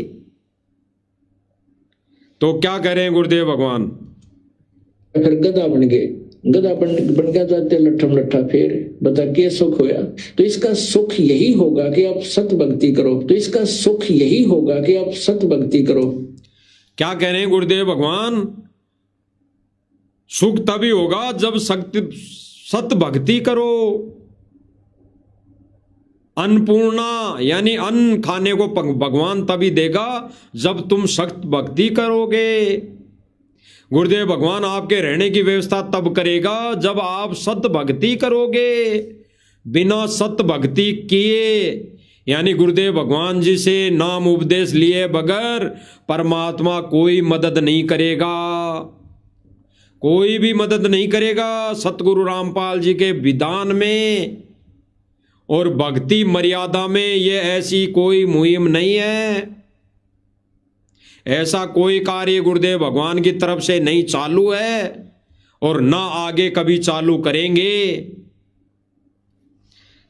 तो क्या करें गुरुदेव भगवान? फिर गधा बन गए, गधा बन गया जाते लट्ठम लट्ठा फेर, बता क्या सुख होया? तो इसका सुख यही होगा कि आप सत भक्ति करो, तो इसका सुख यही होगा कि आप सत भक्ति करो। क्या कह रहे हैं गुरुदेव भगवान? सुख तभी होगा जब सत भक्ति करो। अन्नपूर्णा यानी अन्न खाने को भगवान तभी देगा जब तुम सख्त भक्ति करोगे। गुरुदेव भगवान आपके रहने की व्यवस्था तब करेगा जब आप सत भक्ति करोगे। बिना सत भक्ति किए यानी गुरुदेव भगवान जी से नाम उपदेश लिए बगैर परमात्मा कोई मदद नहीं करेगा, कोई भी मदद नहीं करेगा। सतगुरु रामपाल जी के विधान में और भक्ति मर्यादा में ये ऐसी कोई मुहिम नहीं है, ऐसा कोई कार्य गुरुदेव भगवान की तरफ से नहीं चालू है और ना आगे कभी चालू करेंगे।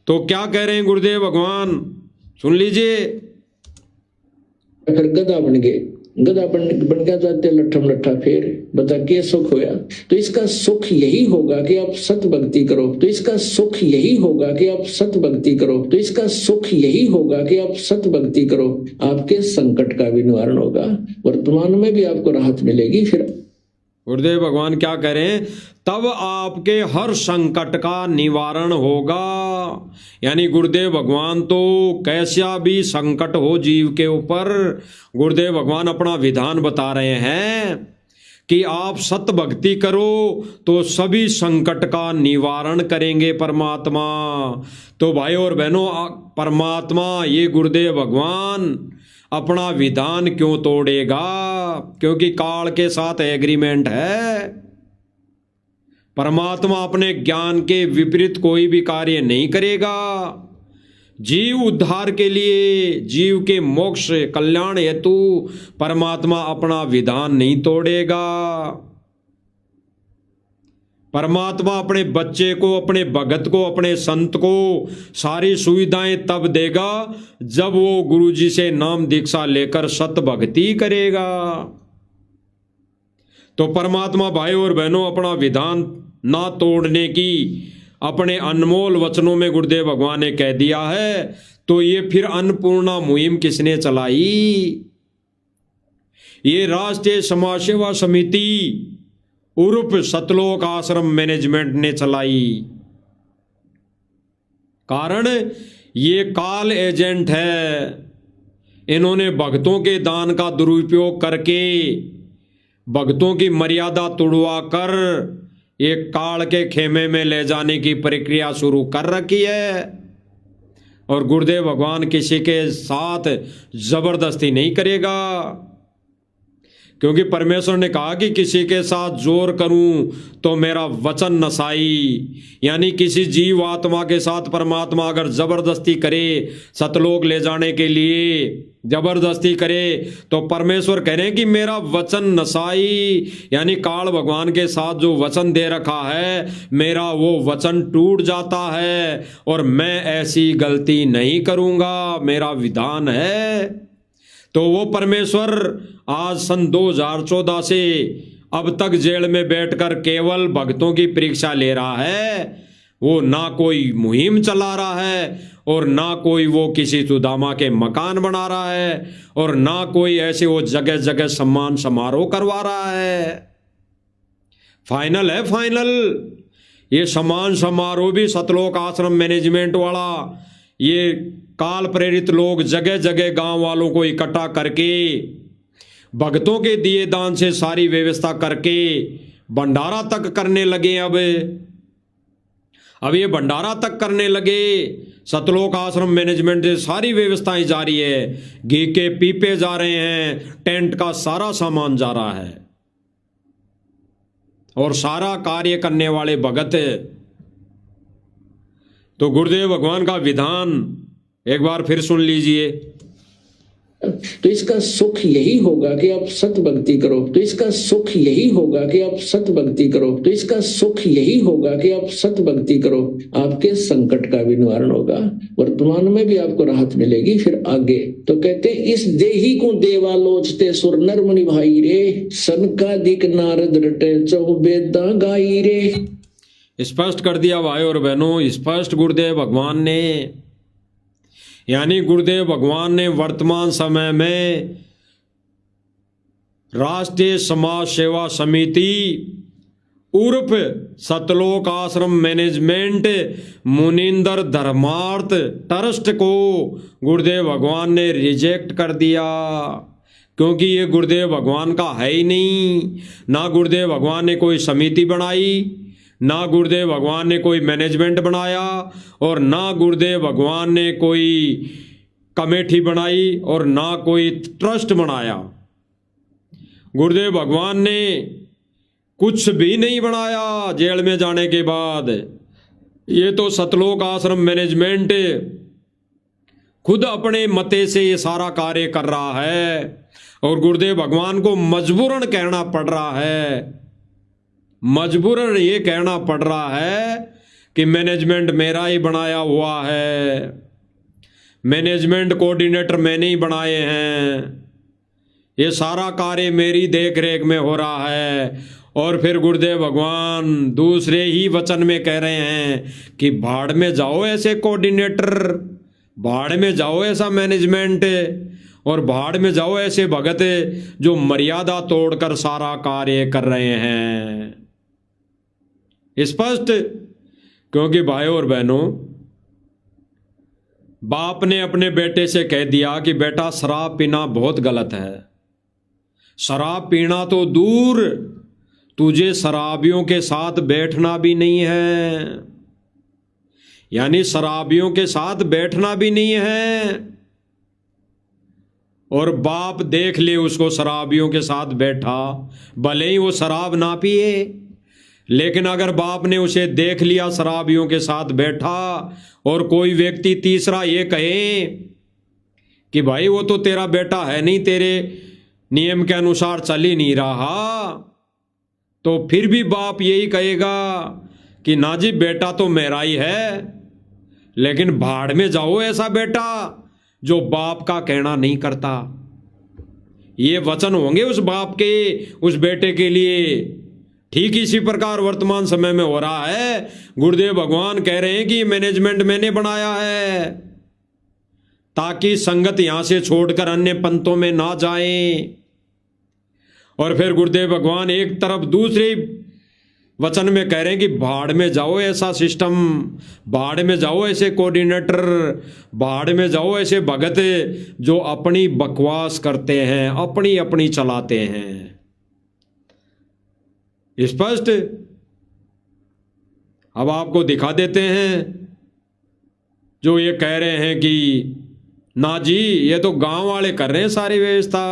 तो क्या कह रहे हैं गुरुदेव भगवान? सुन लीजिए। फिर गधा बन गए, गधा बन गया जाते लट्ठम लट्ठा फेर, बता क्या सुख होया? तो इसका सुख यही होगा कि आप सत भक्ति करो, तो इसका सुख यही होगा कि आप सत भक्ति करो, तो इसका सुख यही होगा कि आप सत भक्ति करो। आपके संकट का भी निवारण होगा, वर्तमान में भी आपको राहत मिलेगी। फिर गुरुदेव भगवान क्या कह रहे हैं? तब आपके हर संकट का निवारण होगा। यानी गुरुदेव भगवान तो कैसा भी संकट हो जीव के ऊपर, गुरुदेव भगवान अपना विधान बता रहे हैं कि आप सत भक्ति करो तो सभी संकट का निवारण करेंगे परमात्मा। तो भाई और बहनों, परमात्मा ये गुरुदेव भगवान अपना विधान क्यों तोड़ेगा? क्योंकि काल के साथ एग्रीमेंट है। परमात्मा अपने ज्ञान के विपरीत कोई भी कार्य नहीं करेगा। जीव उद्धार के लिए, जीव के मोक्ष कल्याण हेतु परमात्मा अपना विधान नहीं तोड़ेगा। परमात्मा अपने बच्चे को, अपने भगत को, अपने संत को सारी सुविधाएं तब देगा जब वो गुरुजी से नाम दीक्षा लेकर सत भक्ति करेगा। तो परमात्मा भाई और बहनों अपना विधान ना तोड़ने की अपने अनमोल वचनों में गुरुदेव भगवान ने कह दिया है। तो ये फिर अन्नपूर्णा मुहिम किसने चलाई? ये राष्ट्रीय समाज सेवा समिति उर्फ सतलोक आश्रम मैनेजमेंट ने चलाई। कारण ये काल एजेंट है। इन्होंने भक्तों के दान का दुरुपयोग करके भक्तों की मर्यादा तोड़वा कर एक काल के खेमे में ले जाने की प्रक्रिया शुरू कर रखी है। और गुरुदेव भगवान किसी के साथ जबरदस्ती नहीं करेगा, क्योंकि परमेश्वर ने कहा कि किसी के साथ जोर करूं तो मेरा वचन नसाई। यानी किसी जीव आत्मा के साथ परमात्मा अगर जबरदस्ती करे, सतलोक ले जाने के लिए जबरदस्ती करे, तो परमेश्वर कह रहे हैं कि मेरा वचन नसाई। यानी काल भगवान के साथ जो वचन दे रखा है, मेरा वो वचन टूट जाता है और मैं ऐसी गलती नहीं करूंगा, मेरा विधान है। तो वो परमेश्वर आज सन 2014 से अब तक जेल में बैठकर केवल भक्तों की परीक्षा ले रहा है। वो ना कोई मुहिम चला रहा है और ना कोई वो किसी सुदामा के मकान बना रहा है और ना कोई ऐसे वो जगह जगह सम्मान समारोह करवा रहा है। फाइनल है फाइनल। ये सम्मान समारोह भी सतलोक आश्रम मैनेजमेंट वाला, ये काल प्रेरित लोग जगह जगह गांव वालों को इकट्ठा करके भक्तों के दिए दान से सारी व्यवस्था करके भंडारा तक करने लगे। अब ये भंडारा तक करने लगे। सतलोक आश्रम मैनेजमेंट से सारी व्यवस्थाएं जारी है, घी के पीपे जा रहे हैं, टेंट का सारा सामान जा रहा है और सारा कार्य करने वाले भगत। तो गुरुदेव भगवान का विधान एक बार फिर सुन लीजिए। तो इसका सुख यही होगा कि आप सत भक्ति करो, तो इसका सुख यही होगा कि आप सत भक्ति करो, तो इसका सुख यही होगा कि आप सत भक्ति करो। आपके संकट का भी निवारण होगा, वर्तमान में भी आपको राहत मिलेगी। फिर आगे तो कहते इस देही को देवालोचते सुर नर मुनि भाई रे, सनकादिक नारद रटे चौबेदा गाई रे। स्पष्ट कर दिया भाई और बहनों, स्पष्ट गुरुदेव भगवान ने, यानी गुरुदेव भगवान ने वर्तमान समय में राष्ट्रीय समाज सेवा समिति उर्फ सतलोक आश्रम मैनेजमेंट मुनिंदर धर्मार्थ ट्रस्ट को गुरुदेव भगवान ने रिजेक्ट कर दिया, क्योंकि ये गुरुदेव भगवान का है ही नहीं। ना गुरुदेव भगवान ने कोई समिति बनाई, ना गुरुदेव भगवान ने कोई मैनेजमेंट बनाया और ना गुरुदेव भगवान ने कोई कमेटी बनाई और ना कोई ट्रस्ट बनाया। गुरुदेव भगवान ने कुछ भी नहीं बनाया जेल में जाने के बाद। ये तो सतलोक आश्रम मैनेजमेंट खुद अपने मते से ये सारा कार्य कर रहा है और गुरुदेव भगवान को मजबूरन कहना पड़ रहा है, मजबूरन ये कहना पड़ रहा है कि मैनेजमेंट मेरा ही बनाया हुआ है, मैनेजमेंट कोऑर्डिनेटर मैंने ही बनाए हैं, ये सारा कार्य मेरी देख रेख में हो रहा है। और फिर गुरुदेव भगवान दूसरे ही वचन में कह रहे हैं कि भाड़ में जाओ ऐसे कोऑर्डिनेटर, भाड़ में जाओ ऐसा मैनेजमेंट और भाड़ में जाओ ऐसे भगत जो मर्यादा तोड़कर सारा कार्य कर रहे हैं। स्पष्ट, क्योंकि भाइयों और बहनों, बाप ने अपने बेटे से कह दिया कि बेटा शराब पीना बहुत गलत है, शराब पीना तो दूर, तुझे शराबियों के साथ बैठना भी नहीं है, यानी शराबियों के साथ बैठना भी नहीं है। और बाप देख ले उसको शराबियों के साथ बैठा, भले ही वो शराब ना पिए, लेकिन अगर बाप ने उसे देख लिया शराबियों के साथ बैठा और कोई व्यक्ति तीसरा ये कहे कि भाई वो तो तेरा बेटा है नहीं, तेरे नियम के अनुसार चल ही नहीं रहा, तो फिर भी बाप यही कहेगा कि ना जी बेटा तो मेरा ही है, लेकिन भाड़ में जाओ ऐसा बेटा जो बाप का कहना नहीं करता। ये वचन होंगे उस बाप के उस बेटे के लिए। ठीक इसी प्रकार वर्तमान समय में हो रहा है। गुरुदेव भगवान कह रहे हैं कि मैनेजमेंट मैंने बनाया है ताकि संगत यहां से छोड़कर अन्य पंथों में ना जाएं। और फिर गुरुदेव भगवान एक तरफ दूसरे वचन में कह रहे हैं कि भाड़ में जाओ ऐसा सिस्टम, भाड़ में जाओ ऐसे कोऑर्डिनेटर, भाड़ में जाओ ऐसे भगत जो अपनी बकवास करते हैं, अपनी अपनी चलाते हैं। स्पष्ट। अब आपको दिखा देते हैं जो ये कह रहे हैं कि ना जी ये तो गांव वाले कर रहे हैं सारी व्यवस्था,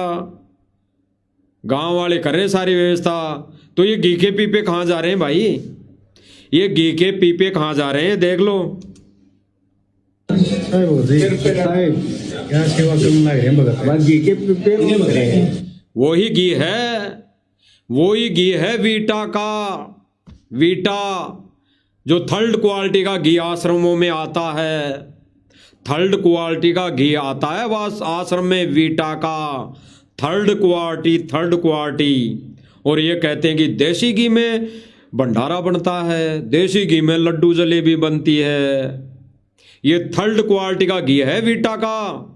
गांव वाले कर रहे हैं सारी व्यवस्था। तो ये घी के पीपे कहाँ जा रहे हैं भाई, ये घी के पीपे कहाँ जा रहे हैं देख लो। वही घी है, वही घी है वीटा का, वीटा जो थर्ड क्वालिटी का घी आश्रमों में आता है, थर्ड क्वालिटी का घी आता है वह आश्रम में वीटा का, थर्ड क्वालिटी। और ये कहते हैं कि देसी घी में भंडारा बनता है, देसी घी में लड्डू जलेबी बनती है। ये थर्ड क्वालिटी का घी है वीटा का,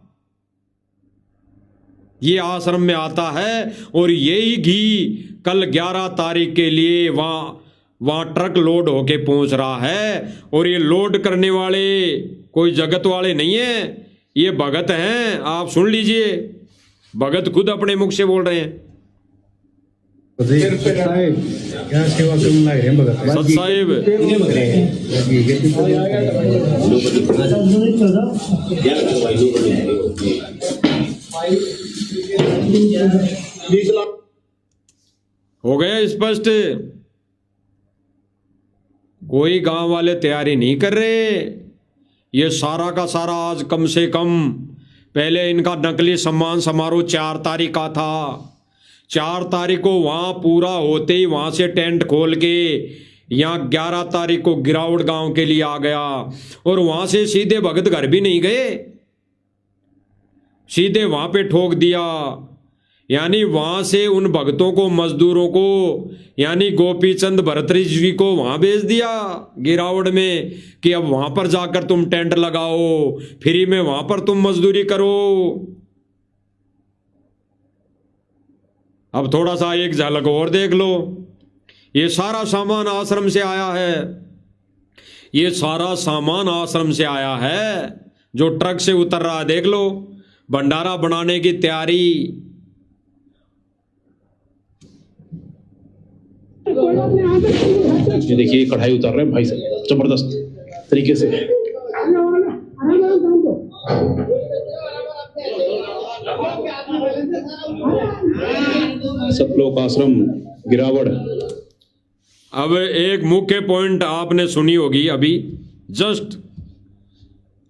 ये आश्रम में आता है। और यही घी कल 11 तारीख के लिए वहां ट्रक लोड होके पहुंच रहा है। और ये लोड करने वाले कोई जगत वाले नहीं है, ये भगत हैं। आप सुन लीजिए, भगत खुद अपने मुख से बोल रहे हैं। क्या सेवा करने लग रहे हैं भगत सत साहिब हो गया स्पष्ट। कोई गांव वाले तैयारी नहीं कर रहे। ये सारा का सारा आज कम से कम, पहले इनका नकली सम्मान समारोह 4 तारीख का था। 4 तारीख को वहां पूरा होते ही वहां से टेंट खोल के यहाँ 11 तारीख को गिरावट गांव के लिए आ गया। और वहां से सीधे भगत घर भी नहीं गए, सीधे वहां पे ठोक दिया। यानी वहां से उन भक्तों को, मजदूरों को, यानी गोपीचंद भरतरी जी को वहां भेज दिया गिरावट में कि अब वहां पर जाकर तुम टेंट लगाओ, फ्री में वहां पर तुम मजदूरी करो। अब थोड़ा सा एक झलक और देख लो। ये सारा सामान आश्रम से आया है, ये सारा सामान आश्रम से आया है जो ट्रक से उतर रहा है। देख लो, भंडारा बनाने की तैयारी। ये देखिए कढ़ाई उतार रहे हैं भाई साहब जबरदस्त तरीके से। सतलोक आश्रम गिरावड़। अब एक मुख्य पॉइंट आपने सुनी होगी, अभी जस्ट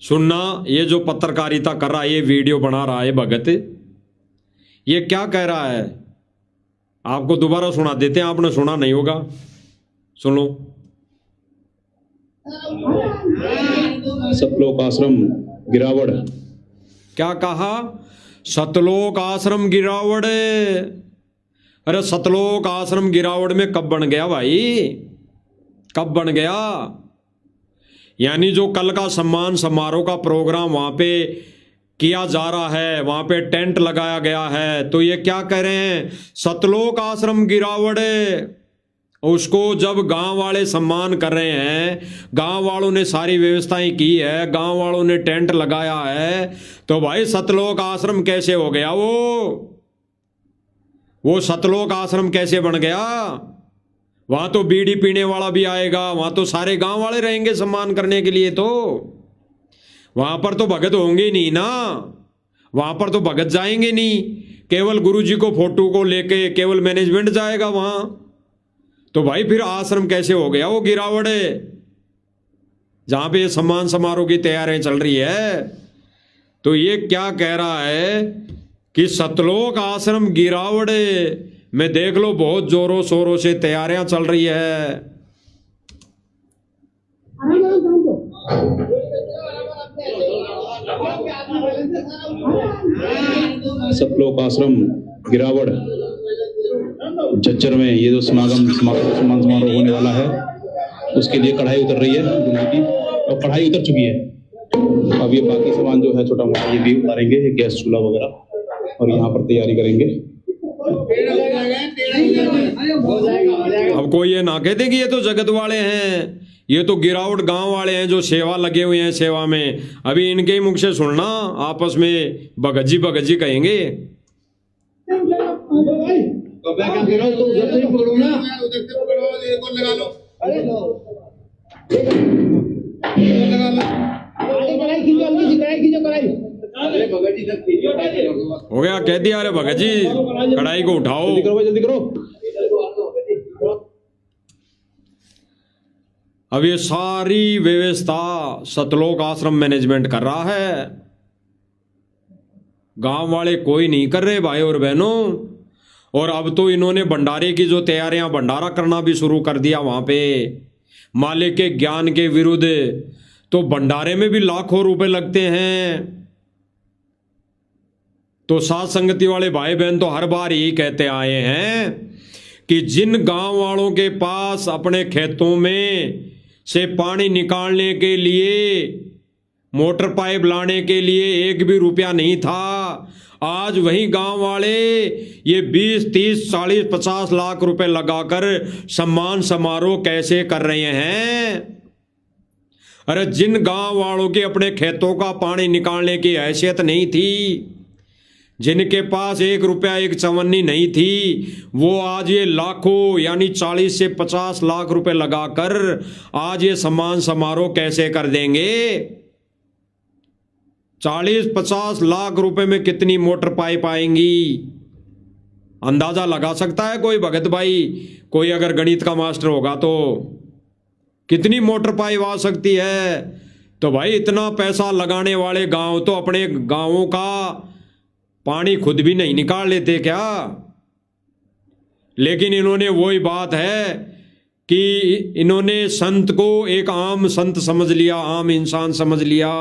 सुनना। ये जो पत्रकारिता कर रहा है, ये वीडियो बना रहा है भगत, ये क्या कह रहा है आपको दोबारा सुना देते हैं, आपने सुना नहीं होगा, सुनो। सतलोक आश्रम गिरावड़। क्या कहा? सतलोक आश्रम गिरावड़। अरे सतलोक आश्रम गिरावड़ में कब बन गया भाई, कब बन गया? यानी जो कल का सम्मान समारोह का प्रोग्राम वहां पे किया जा रहा है, वहां पे टेंट लगाया गया है, तो ये क्या कह रहे हैं? सतलोक आश्रम गिरावड़। उसको जब गांव वाले सम्मान कर रहे हैं, गांव वालों ने सारी व्यवस्थाएं की है, गांव वालों ने टेंट लगाया है, तो भाई सतलोक आश्रम कैसे हो गया? वो सतलोक आश्रम कैसे बन गया? वहां तो बीड़ी पीने वाला भी आएगा, वहां तो सारे गांव वाले रहेंगे सम्मान करने के लिए। तो वहां पर तो भगत होंगे नहीं ना, वहां पर तो भगत जाएंगे नहीं, केवल गुरुजी को फोटो को लेके केवल मैनेजमेंट जाएगा वहां। तो भाई फिर आश्रम कैसे हो गया वो गिरावड़ है, जहां पे सम्मान समारोह की तैयारियां चल रही है? तो ये क्या कह रहा है कि सतलोक आश्रम गिरावड़ में देख लो बहुत जोरों शोरों से तैयारियां चल रही है। सतलोक आश्रम गिरावड़ झज्जर में ये जो सम्मान समारोह होने वाला है, उसके लिए कढ़ाई उतर रही है दुनिया की, और कढ़ाई उतर चुकी है। अब ये बाकी सामान जो है छोटा मोटा ये भी उतारेंगे, ये गैस चूल्हा वगैरह, और यहाँ पर तैयारी करेंगे। अब कोई ये ना कहते कि ये तो जगत वाले हैं, ये तो गिरावट गांव वाले हैं जो सेवा लगे हुए हैं सेवा में। अभी इनके ही मुख से सुनना, आपस में भगत जी कहेंगे। हो गया, कह दिया, अरे भगत जी कढ़ाई को उठाओ, जल्दी करो। अब ये सारी व्यवस्था सतलोक आश्रम मैनेजमेंट कर रहा है, गांव वाले कोई नहीं कर रहे भाई और बहनों। और अब तो इन्होंने भंडारे की जो तैयारियां, भंडारा करना भी शुरू कर दिया वहां पे, मालिक के ज्ञान के विरुद्ध। तो भंडारे में भी लाखों रुपए लगते हैं। तो साथ संगति वाले भाई बहन तो हर बार यही कहते आए हैं कि जिन गांव वालों के पास अपने खेतों में से पानी निकालने के लिए, मोटर पाइप लाने के लिए 1 भी रुपया नहीं था, आज वही गांव वाले ये 20, 30, 40, 50 लाख रुपए लगाकर सम्मान समारोह कैसे कर रहे हैं। अरे जिन गांव वालों के अपने खेतों का पानी निकालने की हैसियत नहीं थी, जिनके पास 1 रुपया 1 चवन्नी नहीं थी, वो आज ये लाखों यानी 40 से 50 लाख रुपए लगाकर आज ये सम्मान समारोह कैसे कर देंगे। 40-50 लाख रुपए में कितनी मोटर पाइप आएंगी, अंदाजा लगा सकता है कोई भगत भाई? कोई अगर गणित का मास्टर होगा तो कितनी मोटर पाइप आ सकती है? तो भाई इतना पैसा लगाने वाले गांव तो अपने गांवों का पानी खुद भी नहीं निकाल लेते क्या? लेकिन इन्होंने वही बात है कि इन्होंने संत को एक आम संत समझ लिया, आम इंसान समझ लिया,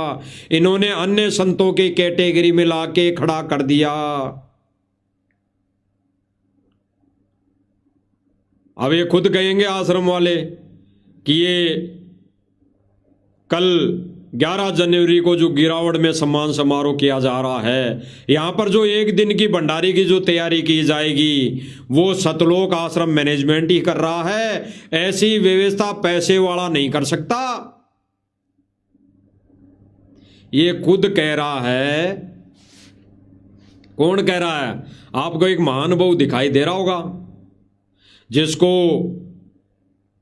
इन्होंने अन्य संतों के कैटेगरी में लाके खड़ा कर दिया। अब ये खुद कहेंगे आश्रम वाले कि ये कल 11 जनवरी को जो गिरावड़ में सम्मान समारोह किया जा रहा है, यहाँ पर जो 1 दिन की भंडारी की जो तैयारी की जाएगी वो सतलोक आश्रम मैनेजमेंट ही कर रहा है। ऐसी व्यवस्था पैसे वाला नहीं कर सकता। ये खुद कह रहा है। कौन कह रहा है? आपको एक महानुभाव दिखाई दे रहा होगा जिसको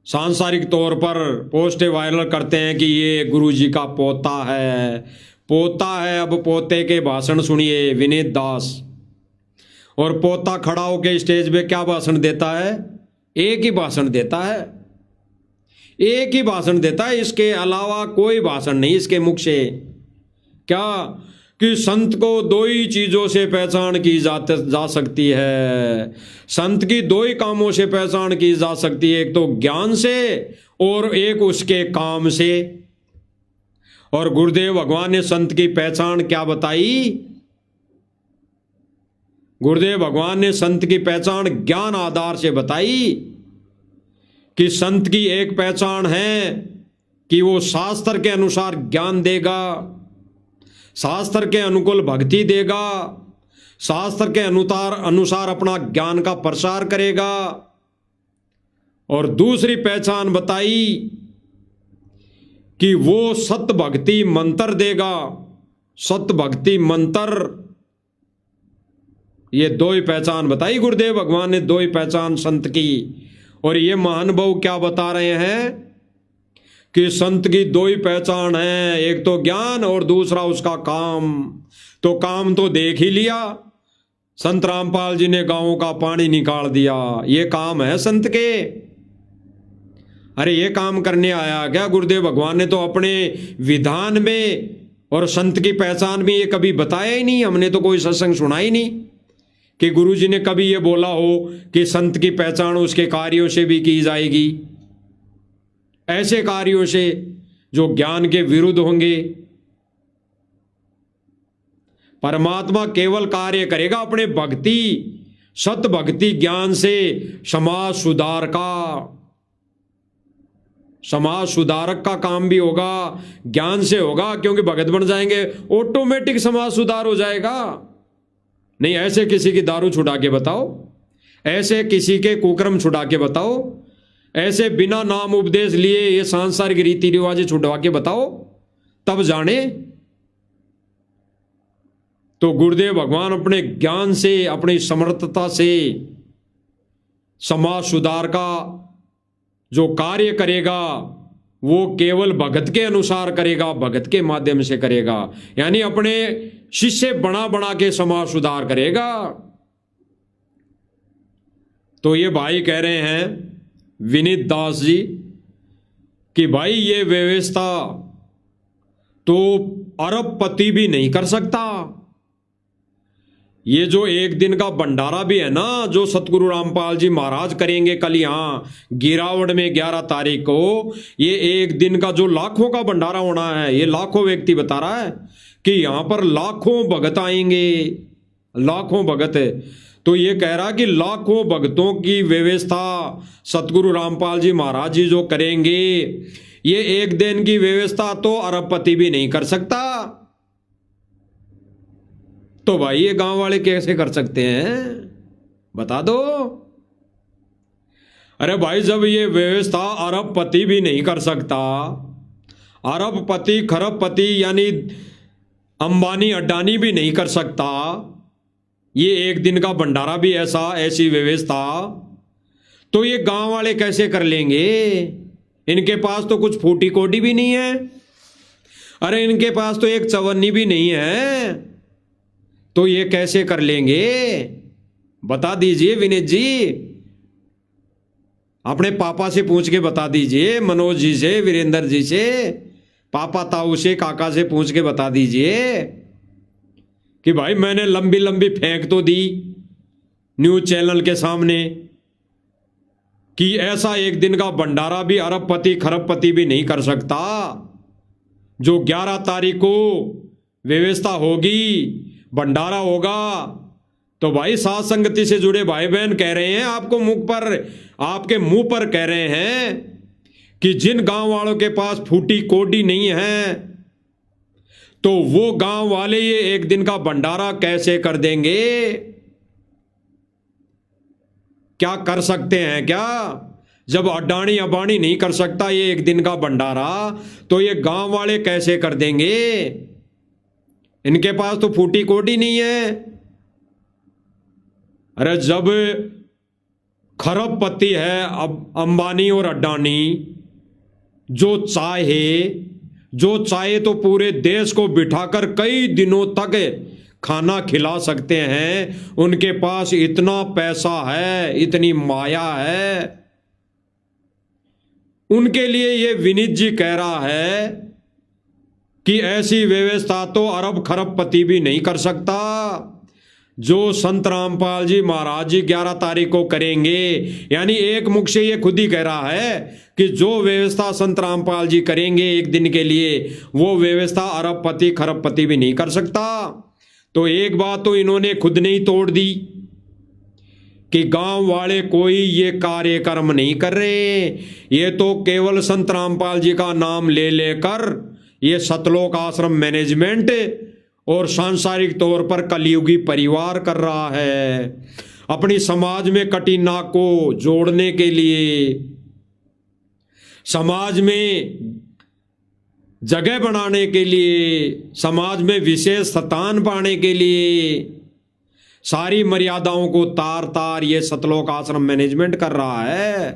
सांसारिक तौर पर पोस्टें वायरल करते हैं कि ये गुरुजी का पोता है, पोता है। अब पोते के भाषण सुनिए विनीत दास। और पोता खड़ा होकर स्टेज पे क्या भाषण देता है? एक ही भाषण देता है, एक ही भाषण देता है, इसके अलावा कोई भाषण नहीं इसके मुख से। क्या कि संत को 2 ही चीजों से पहचान की जा सकती है। संत की 2 ही कामों से पहचान की जा सकती है, एक तो ज्ञान से और एक उसके काम से। और गुरुदेव भगवान ने संत की पहचान क्या बताई? गुरुदेव भगवान ने संत की पहचान ज्ञान आधार से बताई कि संत की एक पहचान है कि वो शास्त्र के अनुसार ज्ञान देगा, शास्त्र के अनुकूल भक्ति देगा, शास्त्र के अनुसार अपना ज्ञान का प्रसार करेगा। और दूसरी पहचान बताई कि वो सत भक्ति मंत्र देगा, सत भक्ति मंत्र। ये 2 ही पहचान बताई गुरुदेव भगवान ने, 2 ही पहचान संत की। और ये महानुभाव क्या बता रहे हैं कि संत की 2 ही पहचान है, एक तो ज्ञान और दूसरा उसका काम। तो काम तो देख ही लिया, संत रामपाल जी ने गांवों का पानी निकाल दिया, ये काम है संत के। अरे ये काम करने आया क्या? गुरुदेव भगवान ने तो अपने विधान में और संत की पहचान में ये कभी बताया ही नहीं। हमने तो कोई सत्संग सुना ही नहीं कि गुरुजी ने कभी ये बोला हो कि संत की पहचान उसके कार्यों से भी की जाएगी, ऐसे कार्यों से जो ज्ञान के विरुद्ध होंगे। परमात्मा केवल कार्य करेगा अपने भक्ति, सत भक्ति ज्ञान से समाज सुधार का, समाज सुधारक का काम भी होगा, ज्ञान से होगा। क्योंकि भगत बन जाएंगे ऑटोमेटिक समाज सुधार हो जाएगा। नहीं ऐसे किसी की दारू छुड़ा के बताओ, ऐसे किसी के कुकर्म छुड़ा के बताओ, ऐसे बिना नाम उपदेश लिए ये सांसारिक रीति रिवाज छुड़वा के बताओ, तब जाने। तो गुरुदेव भगवान अपने ज्ञान से, अपनी समर्थता से समाज सुधार का जो कार्य करेगा वो केवल भगत के अनुसार करेगा, भगत के माध्यम से करेगा। यानी अपने शिष्य बना बना के समाज सुधार करेगा। तो ये भाई कह रहे हैं विनीत दास जी कि भाई ये व्यवस्था तो अरबपति भी नहीं कर सकता। ये जो 1 दिन का भंडारा भी है ना, जो सतगुरु रामपाल जी महाराज करेंगे कल यहाँ गिरावड़ में 11 तारीख को, ये 1 दिन का जो लाखों का भंडारा होना है, ये लाखों व्यक्ति बता रहा है कि यहाँ पर लाखों भगत आएंगे, लाखों भगत। तो ये कह रहा कि लाखों भक्तों की व्यवस्था सतगुरु रामपाल जी महाराज जी जो करेंगे, ये एक दिन की व्यवस्था तो अरबपति भी नहीं कर सकता। तो भाई ये गांव वाले कैसे कर सकते हैं, बता दो। अरे भाई जब ये व्यवस्था अरबपति भी नहीं कर सकता, अरबपति खरबपति यानी अंबानी अडानी भी नहीं कर सकता, ये एक दिन का भंडारा भी ऐसी व्यवस्था, तो ये गांव वाले कैसे कर लेंगे? इनके पास तो कुछ फूटी कोटी भी नहीं है, अरे इनके पास तो एक चवन्नी भी नहीं है, तो ये कैसे कर लेंगे? बता दीजिए विनीत जी, अपने पापा से पूछ के बता दीजिए, मनोज जी से, वीरेंद्र जी से, पापा ताऊ से, काका से पूछ के बता दीजिए कि भाई मैंने लंबी लंबी फेंक तो दी न्यूज चैनल के सामने कि ऐसा एक दिन का भंडारा भी अरबपति खरबपति भी नहीं कर सकता। जो 11 तारीख को व्यवस्था होगी, भंडारा होगा, तो भाई साथ संगति से जुड़े भाई बहन कह रहे हैं, आपको आपके मुंह पर कह रहे हैं कि जिन गांव वालों के पास फूटी कोडी नहीं है, तो वो गांव वाले ये एक दिन का भंडारा कैसे कर देंगे? क्या कर सकते हैं क्या? जब अडानी अबानी नहीं कर सकता ये एक दिन का भंडारा, तो ये गांव वाले कैसे कर देंगे? इनके पास तो फूटी कोडी नहीं है। अरे जब खरबपति है अब अंबानी और अडानी, जो चाहे तो पूरे देश को बिठाकर कई दिनों तक खाना खिला सकते हैं। उनके पास इतना पैसा है, इतनी माया है। उनके लिए ये विनीत जी कह रहा है कि ऐसी व्यवस्था तो अरब खरबपति भी नहीं कर सकता। जो संत रामपाल जी महाराज जी 11 तारीख को करेंगे, यानी एक मुख से ये खुद ही कह रहा है कि जो व्यवस्था संत रामपाल जी करेंगे एक दिन के लिए, वो व्यवस्था अरबपति खरबपति भी नहीं कर सकता। तो एक बात तो इन्होंने खुद ने ही तोड़ दी कि गांव वाले कोई ये कार्यक्रम नहीं कर रहे, ये तो केवल संत रामपाल जी का नाम ले लेकर ये सतलोक आश्रम मैनेजमेंट और सांसारिक तौर पर कलयुगी परिवार कर रहा है। अपनी समाज में कटी नाक को जोड़ने के लिए, समाज में जगह बनाने के लिए, समाज में विशेष स्थान पाने के लिए सारी मर्यादाओं को तार तार ये सतलोक आश्रम मैनेजमेंट कर रहा है।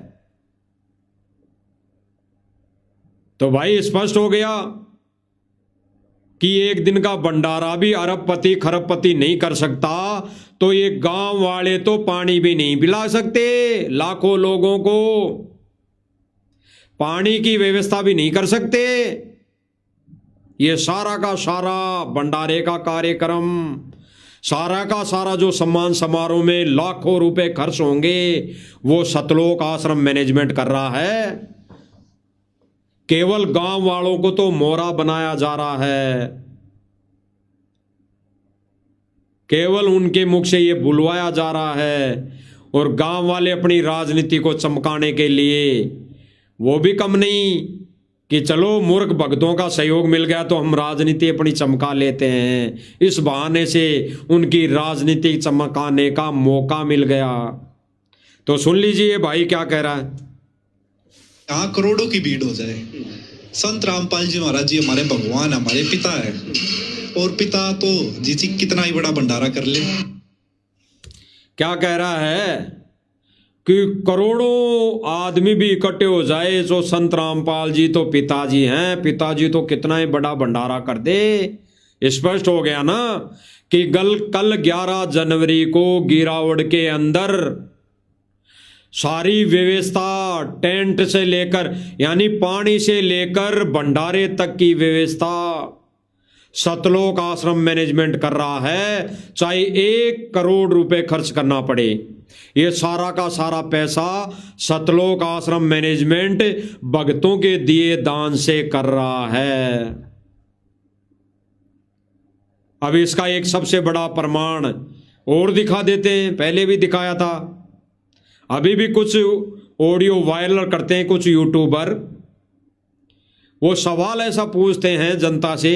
तो भाई स्पष्ट हो गया कि एक दिन का भंडारा भी अरबपति खरबपति नहीं कर सकता, तो ये गांव वाले तो पानी भी नहीं पिला सकते, लाखों लोगों को पानी की व्यवस्था भी नहीं कर सकते। ये सारा का सारा भंडारे का कार्यक्रम, सारा का सारा जो सम्मान समारोह में लाखों रुपए खर्च होंगे, वो सतलोक आश्रम मैनेजमेंट कर रहा है। केवल गांव वालों को तो मोहरा बनाया जा रहा है, केवल उनके मुख से ये बुलवाया जा रहा है। और गांव वाले अपनी राजनीति को चमकाने के लिए, वो भी कम नहीं कि चलो मूर्ख भक्तों का सहयोग मिल गया तो हम राजनीति अपनी चमका लेते हैं, इस बहाने से उनकी राजनीति चमकाने का मौका मिल गया। तो सुन लीजिए भाई क्या कह रहा है। यहाँ करोड़ों की भीड़ हो जाए। संत रामपाल जी महाराज जी हमारे भगवान, हमारे पिता है, और पिता तो जी कितना ही बड़ा भंडारा कर ले। क्या कह रहा है कि करोड़ों आदमी भी इकट्ठे हो जाए, जो संत रामपाल जी तो पिताजी हैं, पिताजी तो कितना ही बड़ा भंडारा कर दे। स्पष्ट हो गया ना कि कल 11 जनवरी को गिरावड़ के अंदर सारी व्यवस्था, टेंट से लेकर यानी पानी से लेकर भंडारे तक की व्यवस्था सतलोक आश्रम मैनेजमेंट कर रहा है, चाहे 1 करोड़ रुपए खर्च करना पड़े। ये सारा का सारा पैसा सतलोक आश्रम मैनेजमेंट भक्तों के दिए दान से कर रहा है। अब इसका एक सबसे बड़ा प्रमाण और दिखा देते हैं, पहले भी दिखाया था, अभी भी कुछ ऑडियो वायरल करते हैं कुछ यूट्यूबर। वो सवाल ऐसा पूछते हैं जनता से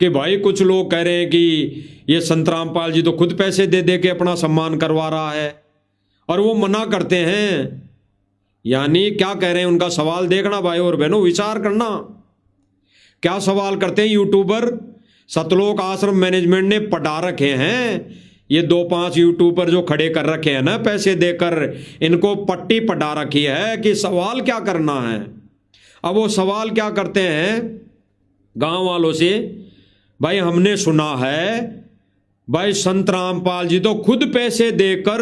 कि भाई कुछ लोग कह रहे हैं कि ये संत रामपाल जी तो खुद पैसे दे दे के अपना सम्मान करवा रहा है, और वो मना करते हैं। यानी क्या कह रहे हैं, उनका सवाल देखना भाई और बहनों, विचार करना। क्या सवाल करते हैं यूट्यूबर? सतलोक आश्रम मैनेजमेंट ने पटा रखे हैं, ये 2-5 यूट्यूबर जो खड़े कर रखे हैं ना पैसे देकर, इनको पट्टी पटा रखी है कि सवाल क्या करना है। अब वो सवाल क्या करते हैं गांव वालों से, भाई हमने सुना है भाई संत रामपाल जी तो खुद पैसे देकर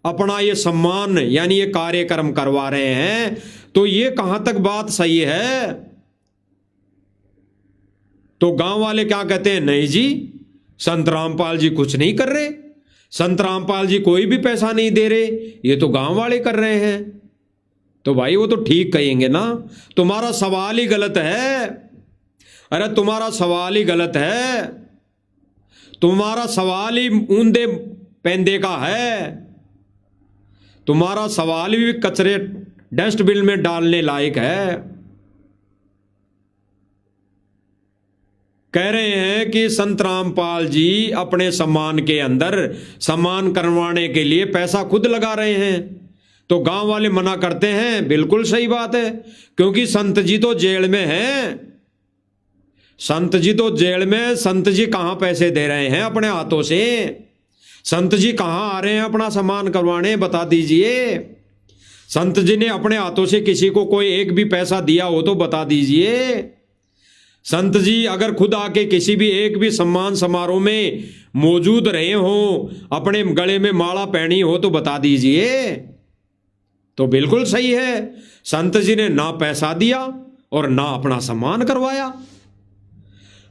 अपना ये सम्मान यानी ये कार्यक्रम करवा रहे हैं, तो ये कहां तक बात सही है? तो गांव वाले क्या कहते हैं, नहीं जी संत रामपाल जी कुछ नहीं कर रहे, संत रामपाल जी कोई भी पैसा नहीं दे रहे, ये तो गांव वाले कर रहे हैं। तो भाई वो तो ठीक कहेंगे ना, तुम्हारा सवाल ही गलत है। अरे तुम्हारा सवाल ही गलत है, तुम्हारा सवाल ही ऊंधे पेंदे का है, तुम्हारा सवाल भी कचरे डस्टबिन में डालने लायक है। कह रहे हैं कि संत रामपाल जी अपने सम्मान के अंदर सम्मान करवाने के लिए पैसा खुद लगा रहे हैं, तो गांव वाले मना करते हैं। बिल्कुल सही बात है, क्योंकि संत जी तो जेल में हैं, संत जी तो जेल में, संत जी कहां पैसे दे रहे हैं अपने हाथों से? संत जी कहां आ रहे हैं अपना सम्मान करवाने, बता दीजिए। संत जी ने अपने हाथों से किसी को कोई एक भी पैसा दिया हो तो बता दीजिए। संत जी अगर खुद आके किसी भी एक भी सम्मान समारोह में मौजूद रहे हो, अपने गले में माला पहनी हो तो बता दीजिए। तो बिल्कुल सही है, संत जी ने ना पैसा दिया और ना अपना सम्मान करवाया।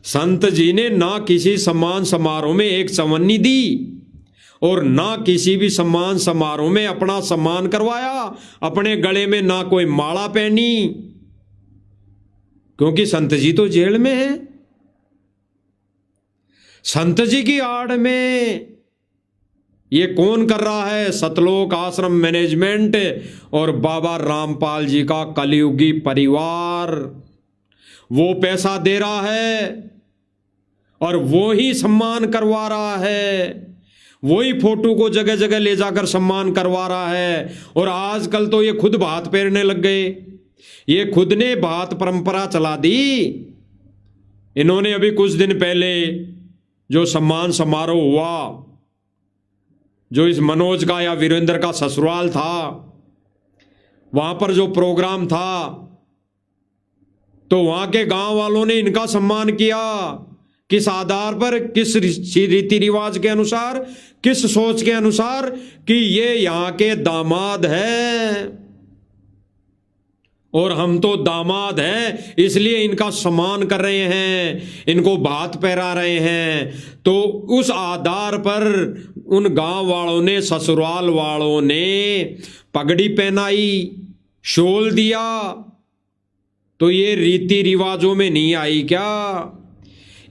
संत जी ने ना किसी सम्मान समारोह में एक चवन्नी दी और ना किसी भी सम्मान समारोह में अपना सम्मान करवाया, अपने गले में ना कोई माला पहनी, क्योंकि संत जी तो जेल में हैं। संत जी की आड़ में ये कौन कर रहा है? सतलोक आश्रम मैनेजमेंट और बाबा रामपाल जी का कलयुगी परिवार। वो पैसा दे रहा है और वो ही सम्मान करवा रहा है, वही फोटो को जगह जगह ले जाकर सम्मान करवा रहा है। और आजकल तो ये खुद भात फेरने लग गए, ये खुद ने भात परंपरा चला दी। इन्होंने अभी कुछ दिन पहले जो सम्मान समारोह हुआ, जो इस मनोज का या वीरेंद्र का ससुराल था, वहां पर जो प्रोग्राम था, तो वहां के गांव वालों ने इनका सम्मान किया। किस आधार पर, किस रीति रिवाज के अनुसार, किस सोच के अनुसार कि ये यहां के दामाद हैं और हम तो दामाद हैं, इसलिए इनका सम्मान कर रहे हैं, इनको भात पहरा रहे हैं। तो उस आधार पर उन गांव वालों ने, ससुराल वालों ने पगड़ी पहनाई, शोल दिया। तो ये रीति रिवाजों में नहीं आई क्या?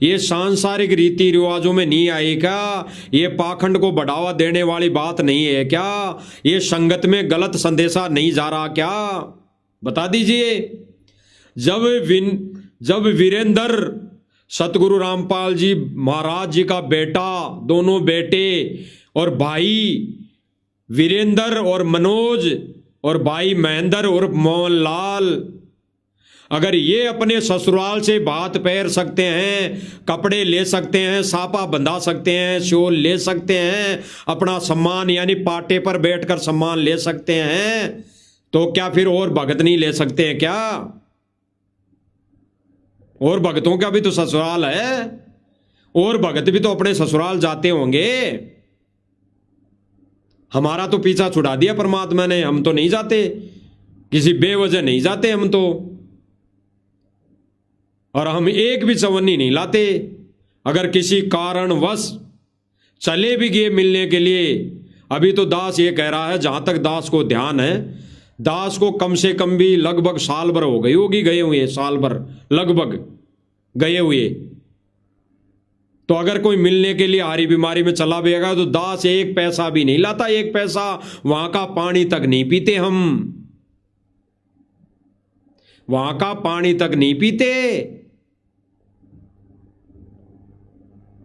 ये सांसारिक रीति रिवाजों में नहीं आई क्या? ये पाखंड को बढ़ावा देने वाली बात नहीं है क्या? ये संगत में गलत संदेशा नहीं जा रहा क्या? बता दीजिए। जब वीरेंद्र सतगुरु रामपाल जी महाराज जी का बेटा, दोनों बेटे और भाई वीरेंद्र और मनोज और भाई महेंद्र और मोहनलाल, अगर ये अपने ससुराल से भात पैर सकते हैं, कपड़े ले सकते हैं, सापा बंधा सकते हैं, शोल ले सकते हैं, अपना सम्मान यानी पाटे पर बैठकर सम्मान ले सकते हैं, तो क्या फिर और भगत नहीं ले सकते हैं क्या? और भगतों का भी तो ससुराल है, और भगत भी तो अपने ससुराल जाते होंगे। हमारा तो पीछा छुड़ा दिया परमात्मा ने, हम तो नहीं जाते, किसी बेवजह नहीं जाते हम तो। और हम एक भी चवन्नी नहीं लाते। अगर किसी कारणवश चले भी गए मिलने के लिए, अभी तो दास ये कह रहा है, जहां तक दास को ध्यान है, दास को कम से कम भी लगभग साल भर हो गई होगी गए हुए, साल भर लगभग गए हुए। तो अगर कोई मिलने के लिए हारी बीमारी में चला गया तो दास एक पैसा भी नहीं लाता, एक पैसा, वहां का पानी तक नहीं पीते हम, वहां का पानी तक नहीं पीते।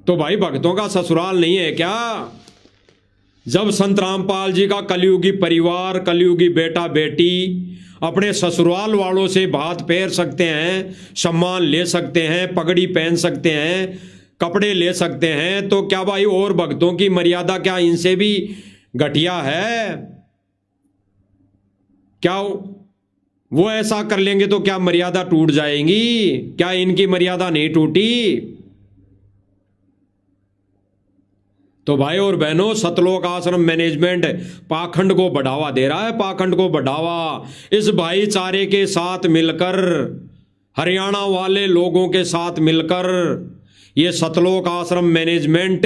तो भाई भक्तों का ससुराल नहीं है क्या? जब संत रामपाल जी का कलयुगी परिवार, कलयुगी बेटा बेटी अपने ससुराल वालों से भात फेर सकते हैं, सम्मान ले सकते हैं, पगड़ी पहन सकते हैं, कपड़े ले सकते हैं, तो क्या भाई और भक्तों की मर्यादा क्या इनसे भी घटिया है? क्या वो ऐसा कर लेंगे तो क्या मर्यादा टूट जाएंगी? क्या इनकी मर्यादा नहीं टूटी? तो भाई और बहनों, सतलोक आश्रम मैनेजमेंट पाखंड को बढ़ावा दे रहा है, पाखंड को बढ़ावा। इस भाईचारे के साथ मिलकर, हरियाणा वाले लोगों के साथ मिलकर ये सतलोक आश्रम मैनेजमेंट,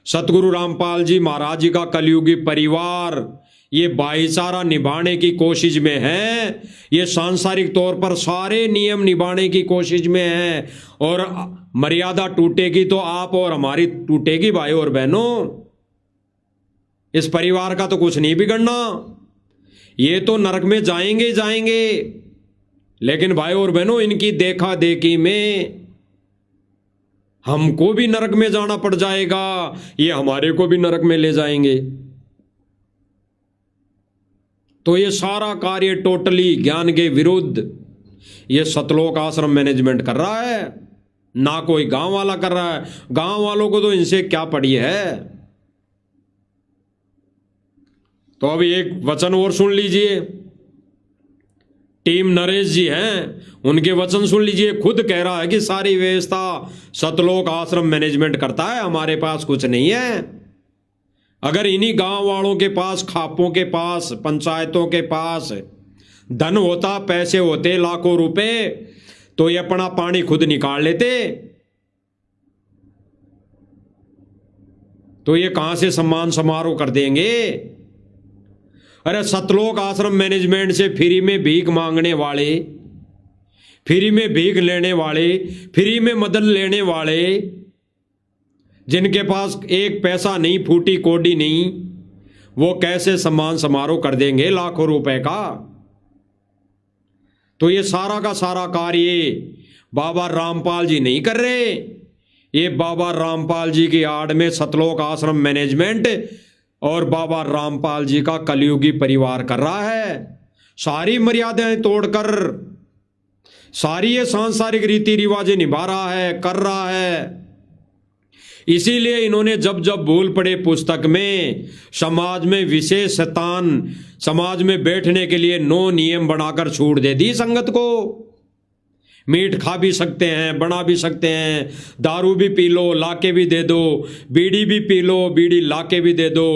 सतगुरु रामपाल जी महाराज जी का कलयुगी परिवार ये भाईचारा निभाने की कोशिश में है, ये सांसारिक तौर पर सारे नियम निभाने की कोशिश में है। और मर्यादा टूटेगी तो आप और हमारी टूटेगी भाई और बहनों। इस परिवार का तो कुछ नहीं बिगड़ना, ये तो नरक में जाएंगे जाएंगे, लेकिन भाई और बहनों इनकी देखा देखी में हमको भी नरक में जाना पड़ जाएगा, ये हमारे को भी नरक में ले जाएंगे। तो ये सारा कार्य टोटली ज्ञान के विरुद्ध ये सतलोक आश्रम मैनेजमेंट कर रहा है, ना कोई गांव वाला कर रहा है। गांव वालों को तो इनसे क्या पड़ी है। तो अब एक वचन और सुन लीजिए, टीम नरेश जी हैं, उनके वचन सुन लीजिए। खुद कह रहा है कि सारी व्यवस्था सतलोक आश्रम मैनेजमेंट करता है, हमारे पास कुछ नहीं है। अगर इन्हीं गांव वालों के पास, खापों के पास, पंचायतों के पास धन होता, पैसे होते लाखों रुपए, तो ये अपना पानी खुद निकाल लेते। तो ये कहां से सम्मान समारोह कर देंगे? अरे सतलोक आश्रम मैनेजमेंट से फ्री में भीख मांगने वाले, फ्री में भीख लेने वाले, फ्री में मदद लेने वाले, जिनके पास एक पैसा नहीं, फूटी कोडी नहीं, वो कैसे सम्मान समारोह कर देंगे लाखों रुपए का? तो ये सारा का सारा कार्य बाबा रामपाल जी नहीं कर रहे, ये बाबा रामपाल जी की आड़ में सतलोक आश्रम मैनेजमेंट और बाबा रामपाल जी का कलयुगी परिवार कर रहा है। सारी मर्यादाएं तोड़कर, सारी ये सांसारिक रीति रिवाजें निभा रहा है, कर रहा है। इसीलिए इन्होंने जब जब भूल पड़े पुस्तक में समाज में विशेष स्थान, समाज में बैठने के लिए 9 नियम बनाकर छूट दे दी संगत को। मीट खा भी सकते हैं, बना भी सकते हैं, दारू भी पी लो, लाके भी दे दो, बीड़ी भी पी लो, बीड़ी लाके भी दे दो,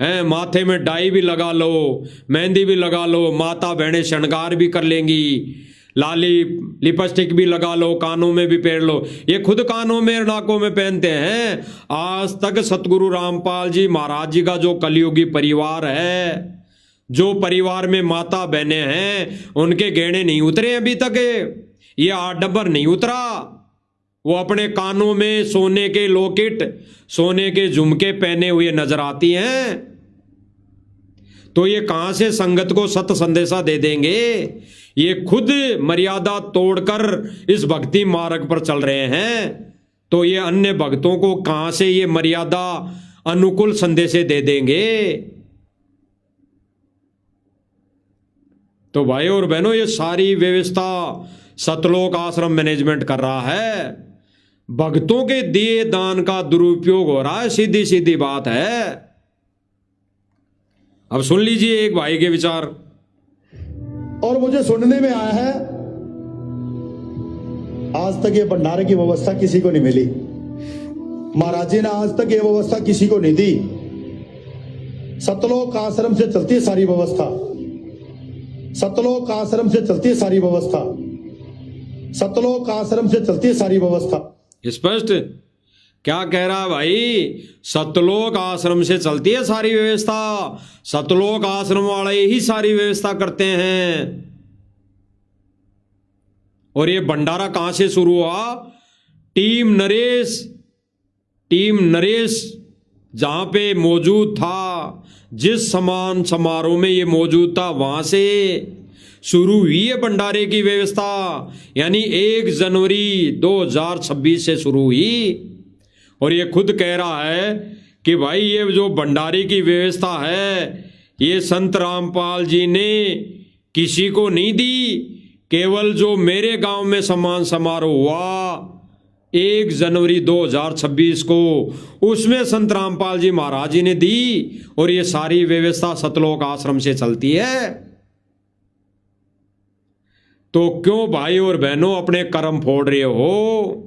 हैं, माथे में डाई भी लगा लो, मेहंदी भी लगा लो, माता बहनें श्रृंगार भी कर लेंगी, लाली लिपस्टिक भी लगा लो, कानों में भी पहन लो। ये खुद कानों में नाकों में पहनते हैं। आज तक सतगुरु रामपाल जी महाराज जी का जो कलयुगी परिवार है, जो परिवार में माता बहनें हैं, उनके गहने नहीं उतरे अभी तक, ये आडंबर नहीं उतरा। वो अपने कानों में सोने के लॉकेट, सोने के झुमके पहने हुए नजर आती हैं। तो ये कहां से संगत को सत संदेशा दे देंगे? ये खुद मर्यादा तोड़कर इस भक्ति मार्ग पर चल रहे हैं, तो ये अन्य भक्तों को कहां से ये मर्यादा अनुकूल संदेशे दे देंगे? तो भाई और बहनों, ये सारी व्यवस्था सतलोक आश्रम मैनेजमेंट कर रहा है। भक्तों के दिए दान का दुरुपयोग हो रहा है, सीधी सीधी बात है। अब सुन लीजिए एक भाई के विचार। और मुझे सुनने में आया है आज तक ये भंडारे की व्यवस्था किसी को नहीं मिली, महाराज जी ने आज तक ये व्यवस्था किसी को नहीं दी। सतलोक आश्रम से चलती है सारी व्यवस्था, सतलोक आश्रम से चलती है सारी व्यवस्था, सतलोक आश्रम से चलती है सारी व्यवस्था। स्पष्ट क्या कह रहा है भाई? सतलोक आश्रम से चलती है सारी व्यवस्था, सतलोक आश्रम वाले ही सारी व्यवस्था करते हैं। और ये भंडारा कहां से शुरू हुआ? टीम नरेश जहां पे मौजूद था, जिस समान समारोह में ये मौजूद था, वहां से शुरू हुई है भंडारे की व्यवस्था। यानी 1 जनवरी 2026 से शुरू हुई। और ये खुद कह रहा है कि भाई ये जो भंडारे की व्यवस्था है, ये संत रामपाल जी ने किसी को नहीं दी, केवल जो मेरे गांव में सम्मान समारोह हुआ 1 जनवरी 2026 को, उसमें संत रामपाल जी महाराज जी ने दी। और ये सारी व्यवस्था सतलोक आश्रम से चलती है। तो क्यों भाई और बहनों अपने कर्म फोड़ रहे हो?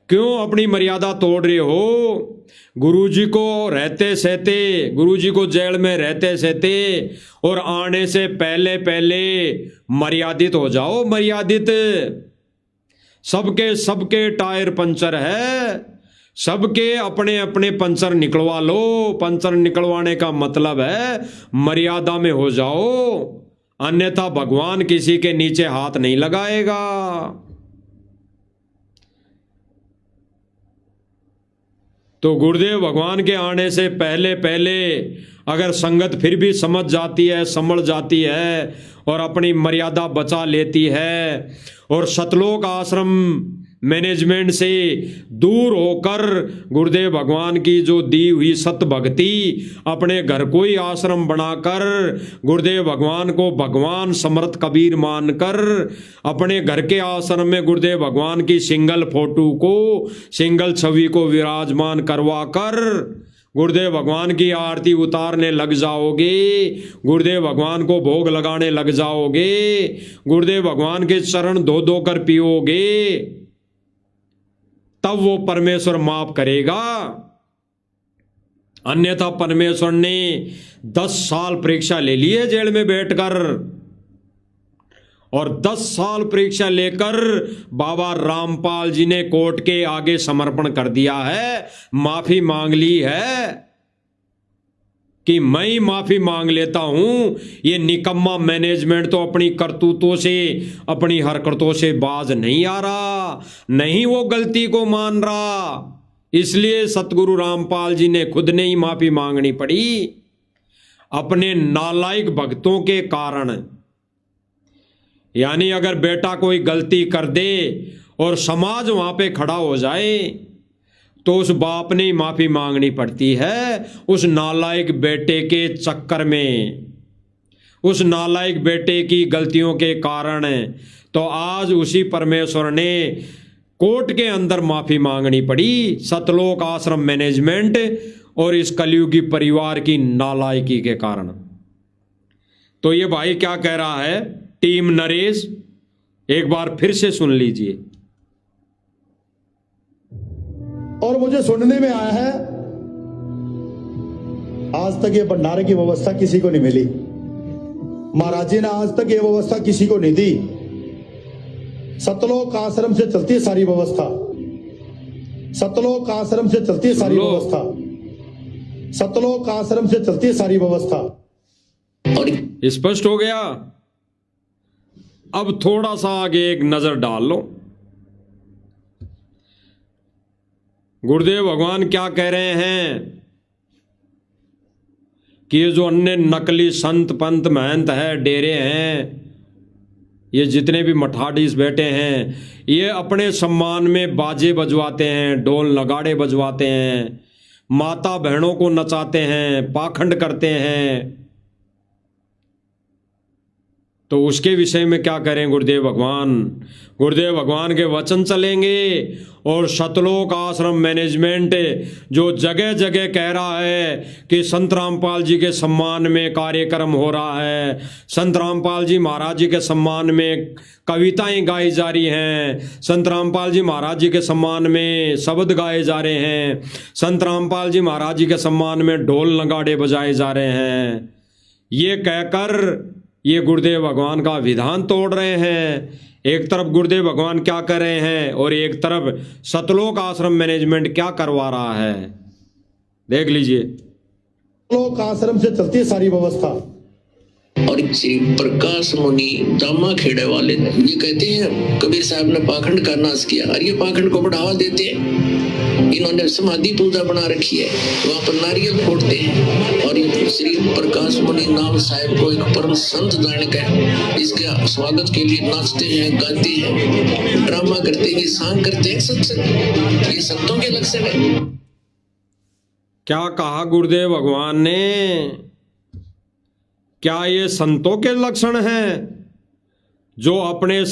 क्यों अपनी मर्यादा तोड़ रहे हो? गुरुजी को रहते सहते, गुरुजी को जेल में रहते सहते और आने से पहले पहले मर्यादित हो जाओ। मर्यादित, सबके टायर पंचर है, सबके अपने अपने पंचर निकलवा लो। पंचर निकलवाने का मतलब है मर्यादा में हो जाओ, अन्यथा भगवान किसी के नीचे हाथ नहीं लगाएगा। तो गुरुदेव भगवान के आने से पहले पहले अगर संगत फिर भी समझ जाती है, संभल जाती है और अपनी मर्यादा बचा लेती है और सतलोक आश्रम मैनेजमेंट से दूर होकर गुरुदेव भगवान की जो दी हुई सत भक्ति अपने घर को ही आश्रम बनाकर गुरुदेव भगवान को भगवान समर्थ कबीर मानकर अपने घर के आश्रम में गुरुदेव भगवान की सिंगल फोटो को, सिंगल छवि को विराजमान करवा कर गुरुदेव भगवान की आरती उतारने लग जाओगे, गुरुदेव भगवान को भोग लगाने लग जाओगे, गुरुदेव भगवान के चरण धो धो कर पियोगे, तब वो परमेश्वर माफ करेगा। अन्यथा परमेश्वर ने 10 साल परीक्षा ले ली है जेल में बैठकर, और 10 साल परीक्षा लेकर बाबा रामपाल जी ने कोर्ट के आगे समर्पण कर दिया है, माफी मांग ली है कि मैं ही माफी मांग लेता हूं। ये निकम्मा मैनेजमेंट तो अपनी करतूतों से, अपनी हरकतों से बाज नहीं आ रहा, नहीं वो गलती को मान रहा। इसलिए सतगुरु रामपाल जी ने खुद ने ही माफी मांगनी पड़ी अपने नालायक भक्तों के कारण। यानी अगर बेटा कोई गलती कर दे और समाज वहां पे खड़ा हो जाए तो उस बाप ने ही माफी मांगनी पड़ती है उस नालायक बेटे के चक्कर में, उस नालायक बेटे की गलतियों के कारण। तो आज उसी परमेश्वर ने कोर्ट के अंदर माफी मांगनी पड़ी सतलोक आश्रम मैनेजमेंट और इस कलयुगी परिवार की नालायकी के कारण। तो ये भाई क्या कह रहा है टीम नरेश, एक बार फिर से सुन लीजिए। और मुझे सुनने में आया है आज तक ये भंडारे की व्यवस्था किसी को नहीं मिली, महाराज जी ने आज तक ये व्यवस्था किसी को नहीं दी। सतलोक आश्रम से चलती है सारी व्यवस्था, सतलोक आश्रम से चलती है सारी व्यवस्था, सतलोक आश्रम से चलती है सारी व्यवस्था। स्पष्ट हो गया। अब थोड़ा सा आगे एक नजर डाल लो, गुरुदेव भगवान क्या कह रहे हैं कि ये जो अन्य नकली संत पंत महंत है, डेरे हैं, ये जितने भी मठाधीश बैठे हैं, ये अपने सम्मान में बाजे बजवाते हैं, ढोल नगाड़े बजवाते हैं, माता बहनों को नचाते हैं, पाखंड करते हैं। तो उसके विषय में क्या करें गुरुदेव भगवान? गुरुदेव भगवान के वचन चलेंगे और सतलोक आश्रम मैनेजमेंट जो जगह जगह कह रहा है कि संत रामपाल जी के सम्मान में कार्यक्रम हो रहा है, संत रामपाल जी महाराज जी के सम्मान में कविताएं गाई जा रही हैं, संत रामपाल जी महाराज जी के सम्मान में शब्द गाए जा रहे हैं, संत रामपाल जी महाराज जी के सम्मान में ढोल नगाड़े बजाए जा रहे हैं, ये कहकर ये गुरुदेव भगवान का विधान तोड़ रहे हैं। एक तरफ गुरुदेव भगवान क्या कर रहे हैं और एक तरफ सतलोक आश्रम मैनेजमेंट क्या करवा रहा है, देख लीजिए। सतलोक आश्रम से चलती है सारी व्यवस्था, और श्री प्रकाश मुनि दामा खेड़े वाले ये कहते हैं कबीर साहब ने पाखंड का नाश किया और ये पाखंड को बढ़ावा देते हैं। इन्होंने समाधि पूजा बना रखी है, वहां पर नारियल फोड़ते हैं और ये श्री प्रकाश मुनि नाम साहब को एक परम संत जानकर इसके स्वागत के लिए नाचते हैं, गाते हैं, ड्रामा करते हैं, सांग करते हैं। सत्संग ये संतों के लक्षण है। क्या कहा गुरुदेव भगवान ने? क्या ये संतों के लक्षण हैं जो अपने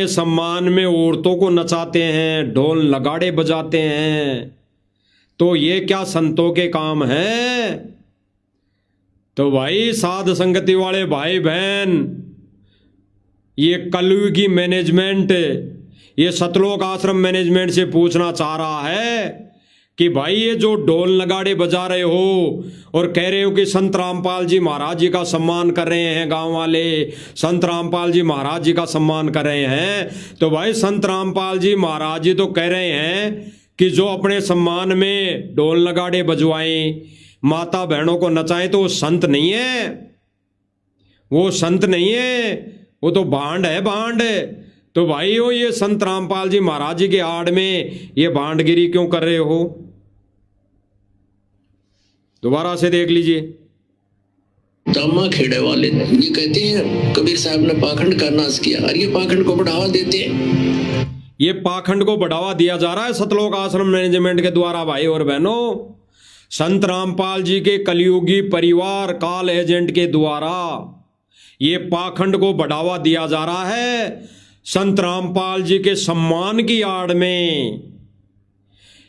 सम्मान में औरतों को नचाते हैं, ढोल नगाड़े बजाते हैं? तो ये क्या संतों के काम है? तो भाई साध संगति वाले भाई बहन, ये कलयुगी मैनेजमेंट, ये सतलोक आश्रम मैनेजमेंट से पूछना चाह रहा है कि भाई ये जो ढोल नगाड़े बजा रहे हो और कह रहे हो कि संत रामपाल जी महाराज जी का सम्मान कर रहे हैं, गांव वाले संत रामपाल जी महाराज जी का सम्मान कर रहे हैं, तो भाई संत रामपाल जी महाराज जी तो कह रहे हैं कि जो अपने सम्मान में ढोल नगाड़े बजवाएं, माता बहनों को नचाएं, तो वो संत नहीं है, वो संत नहीं है, वो तो भांड है, भांड। तो भाई हो ये संत रामपाल जी महाराज जी के आड़ में ये भांडगिरी क्यों कर रहे हो? दोबारा से देख लीजिए। दामा खेड़े वाले ये कहते हैं कबीर साहब ने पाखंड का नाश किया और ये पाखंड को बढ़ावा देते हैं। ये पाखंड को बढ़ावा दिया जा रहा है सतलोक आश्रम मैनेजमेंट के द्वारा। भाई और बहनों, संत रामपाल जी के कलयुगी परिवार काल एजेंट के द्वारा ये पाखंड को बढ़ावा दिया जा रहा है। संत रामपाल जी के सम्मान की आड़ में,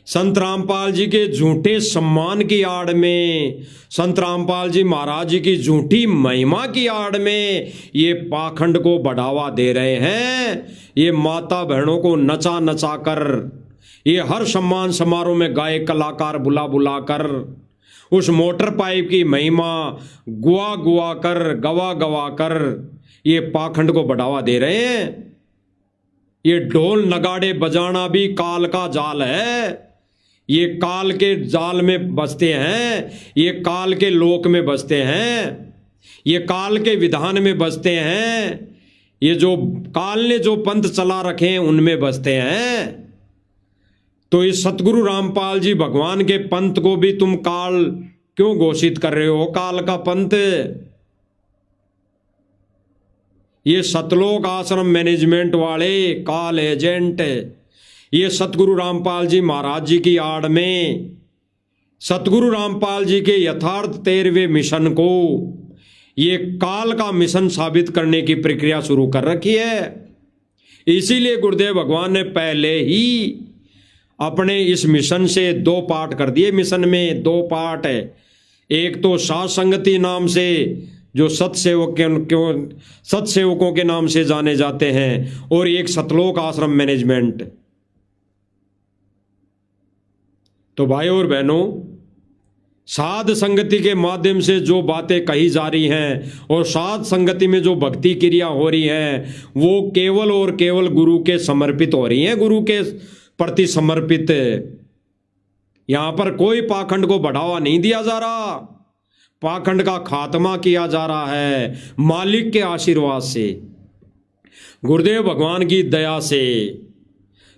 संत रामपाल जी के झूठे सम्मान की आड़ में, संत रामपाल जी महाराज जी की झूठी महिमा की आड़ में ये पाखंड को बढ़ावा दे रहे हैं। ये माता बहनों को नचा नचा कर, ये हर सम्मान समारोह में गायक कलाकार बुला बुला कर उस मोटर पाइप की महिमा गुआ गुआ कर, गवा गवा कर ये पाखंड को बढ़ावा दे रहे हैं। ये ढोल नगाड़े बजाना भी काल का जाल है, ये काल के जाल में बसते हैं, ये काल के लोक में बसते हैं, ये काल के विधान में बसते हैं, ये जो काल ने जो पंथ चला रखे हैं उनमें बसते हैं। तो इस सतगुरु रामपाल जी भगवान के पंथ को भी तुम काल क्यों घोषित कर रहे हो? काल का पंथ। ये सतलोक आश्रम मैनेजमेंट वाले काल एजेंट, ये सतगुरु रामपाल जी महाराज जी की आड़ में सतगुरु रामपाल जी के यथार्थ 13वें मिशन को ये काल का मिशन साबित करने की प्रक्रिया शुरू कर रखी है। इसीलिए गुरुदेव भगवान ने पहले ही अपने इस मिशन से 2 पार्ट कर दिए। मिशन में 2 पार्ट है, एक तो साध संगति नाम से जो सत्सेवकों के नाम से जाने जाते हैं, और एक सतलोक आश्रम मैनेजमेंट। तो भाई और बहनों, साध संगति के माध्यम से जो बातें कही जा रही हैं और साध संगति में जो भक्ति क्रिया हो रही है वो केवल और केवल गुरु के समर्पित हो रही हैं, गुरु के प्रति समर्पित। यहां पर कोई पाखंड को बढ़ावा नहीं दिया जा रहा, पाखंड का खात्मा किया जा रहा है मालिक के आशीर्वाद से, गुरुदेव भगवान की दया से,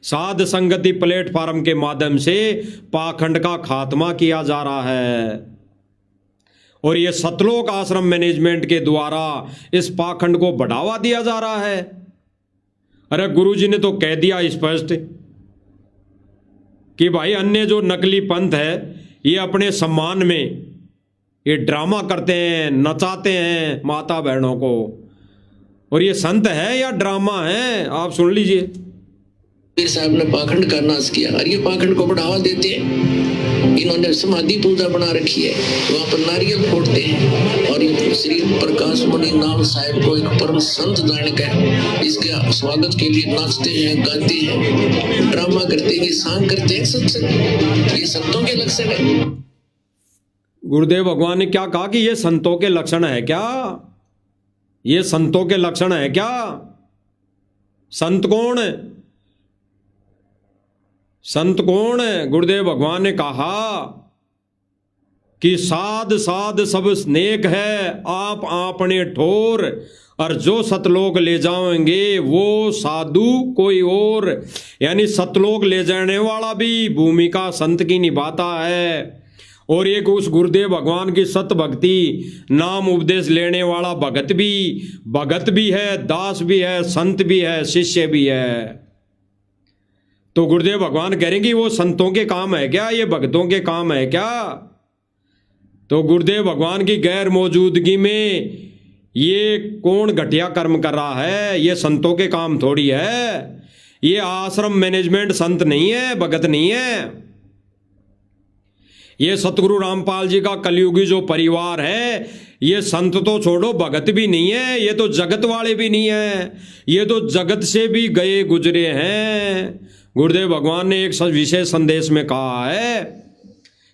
साध संगति प्लेटफॉर्म के माध्यम से पाखंड का खात्मा किया जा रहा है। और ये सतलोक आश्रम मैनेजमेंट के द्वारा इस पाखंड को बढ़ावा दिया जा रहा है। अरे गुरुजी ने तो कह दिया स्पष्ट कि भाई अन्य जो नकली पंथ है ये अपने सम्मान में ये ड्रामा करते हैं, नचाते हैं माता बहनों को, और ये संत है या ड्रामा है? आप सुन लीजिए। कबीर साहब ने पाखंड का नाश किया और ये पाखंड को बढ़ावा देते हैं। इन्होंने समाधि पूजा बना रखी है, वहां पर नारियल फोड़ते हैं और ये श्री प्रकाश मुनि नाम साहब को एक परम संत जानकर इसके स्वागत के लिए नाचते हैं, गाते हैं, ड्रामा करते हैं, सांग करते हैं। सत्संग ये संतों के लक्षण है। गुरुदेव भगवान ने क्या कहा कि ये संतों के लक्षण है क्या? ये संतों के लक्षण है क्या? संत कौन है? संत कौन है? गुरुदेव भगवान ने कहा कि साध साध सब नेक है, आप आपने ठोर, और जो सतलोक ले जाएंगे वो साधु कोई और। यानी सतलोक ले जाने वाला भी भूमिका संत की निभाता है, और एक उस गुरुदेव भगवान की सत भक्ति नाम उपदेश लेने वाला भगत भी है, दास भी है, संत भी है, शिष्य भी है। तो गुरुदेव भगवान कह रहे हैं कि वो संतों के काम है क्या, ये भक्तों के काम है क्या? तो गुरुदेव भगवान की गैर मौजूदगी में ये कौन घटिया कर्म कर रहा है? ये संतों के काम थोड़ी है। ये आश्रम मैनेजमेंट संत नहीं है, भगत नहीं है। ये सतगुरु रामपाल जी का कलयुगी जो परिवार है, ये संत तो छोड़ो, भगत भी नहीं है, ये तो जगत वाले भी नहीं है, ये तो जगत से भी गए गुजरे हैं। गुरुदेव भगवान ने एक विशेष संदेश में कहा है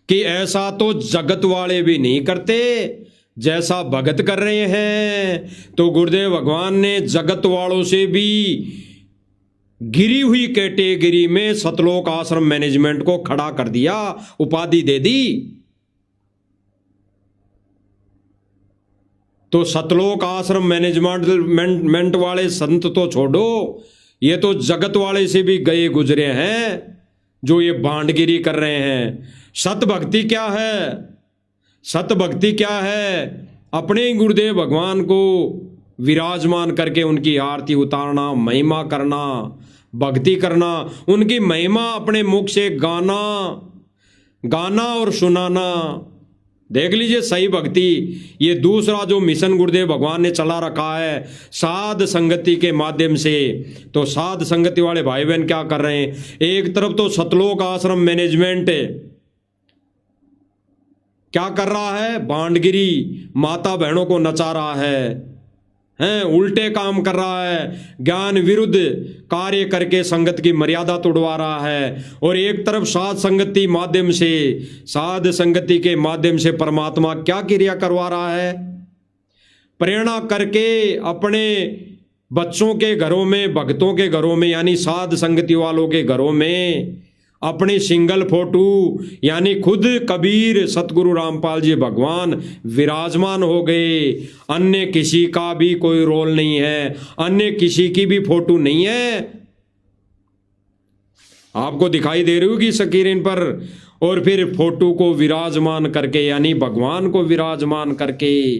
कि ऐसा तो जगत वाले भी नहीं करते जैसा भगत कर रहे हैं। तो गुरुदेव भगवान ने जगत वालों से भी गिरी हुई कैटेगरी में सतलोक आश्रम मैनेजमेंट को खड़ा कर दिया, उपाधि दे दी। तो सतलोक आश्रम मैनेजमेंट वाले संत तो छोड़ो, ये तो जगत वाले से भी गए गुजरे हैं जो ये बांटगिरी कर रहे हैं। सत भक्ति क्या है? सत भक्ति क्या है? अपने ही गुरुदेव भगवान को विराजमान करके उनकी आरती उतारना, महिमा करना, भक्ति करना, उनकी महिमा अपने मुख से गाना और सुनाना। देख लीजिए सही भक्ति। ये दूसरा जो मिशन गुरुदेव भगवान ने चला रखा है साध संगति के माध्यम से। तो साध संगति वाले भाई बहन क्या कर रहे हैं? एक तरफ तो सतलोक आश्रम मैनेजमेंट क्या कर रहा है? बांटगिरी, माता बहनों को नचा रहा है, उल्टे काम कर रहा है, ज्ञान विरुद्ध कार्य करके संगत की मर्यादा तोड़वा रहा है। और एक तरफ साध संगति माध्यम से, साध संगति के माध्यम से परमात्मा क्या क्रिया करवा रहा है? प्रेरणा करके अपने बच्चों के घरों में, भक्तों के घरों में, यानी साध संगति वालों के घरों में अपनी सिंगल फोटो यानी खुद कबीर सतगुरु रामपाल जी भगवान विराजमान हो गए। अन्य किसी का भी कोई रोल नहीं है, अन्य किसी की भी फोटो नहीं है। आपको दिखाई दे रही होगी स्क्रीन पर। और फिर फोटो को विराजमान करके यानी भगवान को विराजमान करके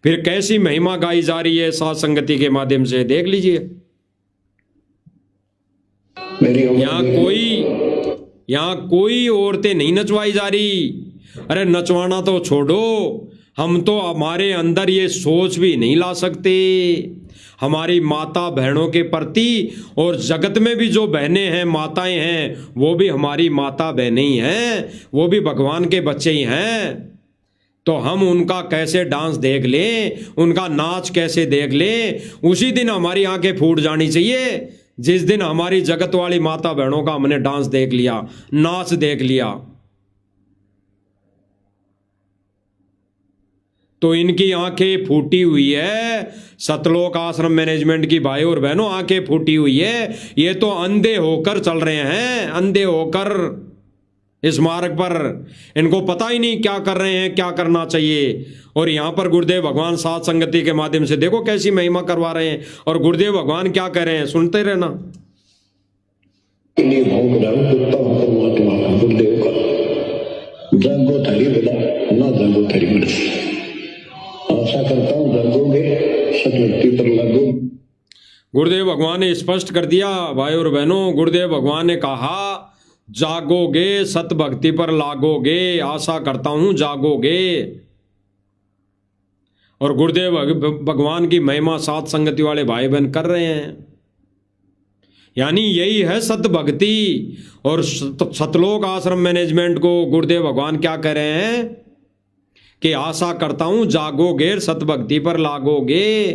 फिर कैसी महिमा गाई जा रही है साध संगति के माध्यम से, देख लीजिए। यहाँ कोई औरतें नहीं नचवाई जा रही। अरे नचवाना तो छोड़ो, हम तो हमारे अंदर ये सोच भी नहीं ला सकते। हमारी माता बहनों के प्रति और जगत में भी जो बहनें हैं, माताएं हैं, वो भी हमारी माता बहनें ही हैं, वो भी भगवान के बच्चे ही हैं। तो हम उनका कैसे डांस देख लें, उनका नाच कैसे देख लें? उसी दिन हमारी आंखें फूट जानी चाहिए जिस दिन हमारी जगत वाली माता बहनों का हमने डांस देख लिया, नाच देख लिया। तो इनकी आंखें फूटी हुई है, सतलोक आश्रम मैनेजमेंट की भाई और बहनों आंखें फूटी हुई है। ये तो अंधे होकर चल रहे हैं, अंधे होकर इस मार्ग पर। इनको पता ही नहीं क्या कर रहे हैं, क्या करना चाहिए। और यहाँ पर गुरुदेव भगवान साध संगति के माध्यम से देखो कैसी महिमा करवा रहे हैं। और गुरुदेव भगवान क्या कह रहे हैं, सुनते रहना। जागो थारी बड़ा ना जागो थारी बड़ा, आशा करता हूँ जागोगे, सतभक्ति पर लागो। गुरुदेव भगवान ने स्पष्ट कर दिया भाई और बहनों। गुरुदेव भगवान ने कहा जागोगे, सत भक्ति पर लागोगे, आशा करता हूं जागोगे। और गुरुदेव भगवान की महिमा साध संगति वाले भाई बहन कर रहे हैं। यानी यही है सत भक्ति। और सतलोक आश्रम मैनेजमेंट को गुरुदेव भगवान क्या कह रहे हैं कि आशा करता हूं जागोगे, सत भक्ति पर लागोगे।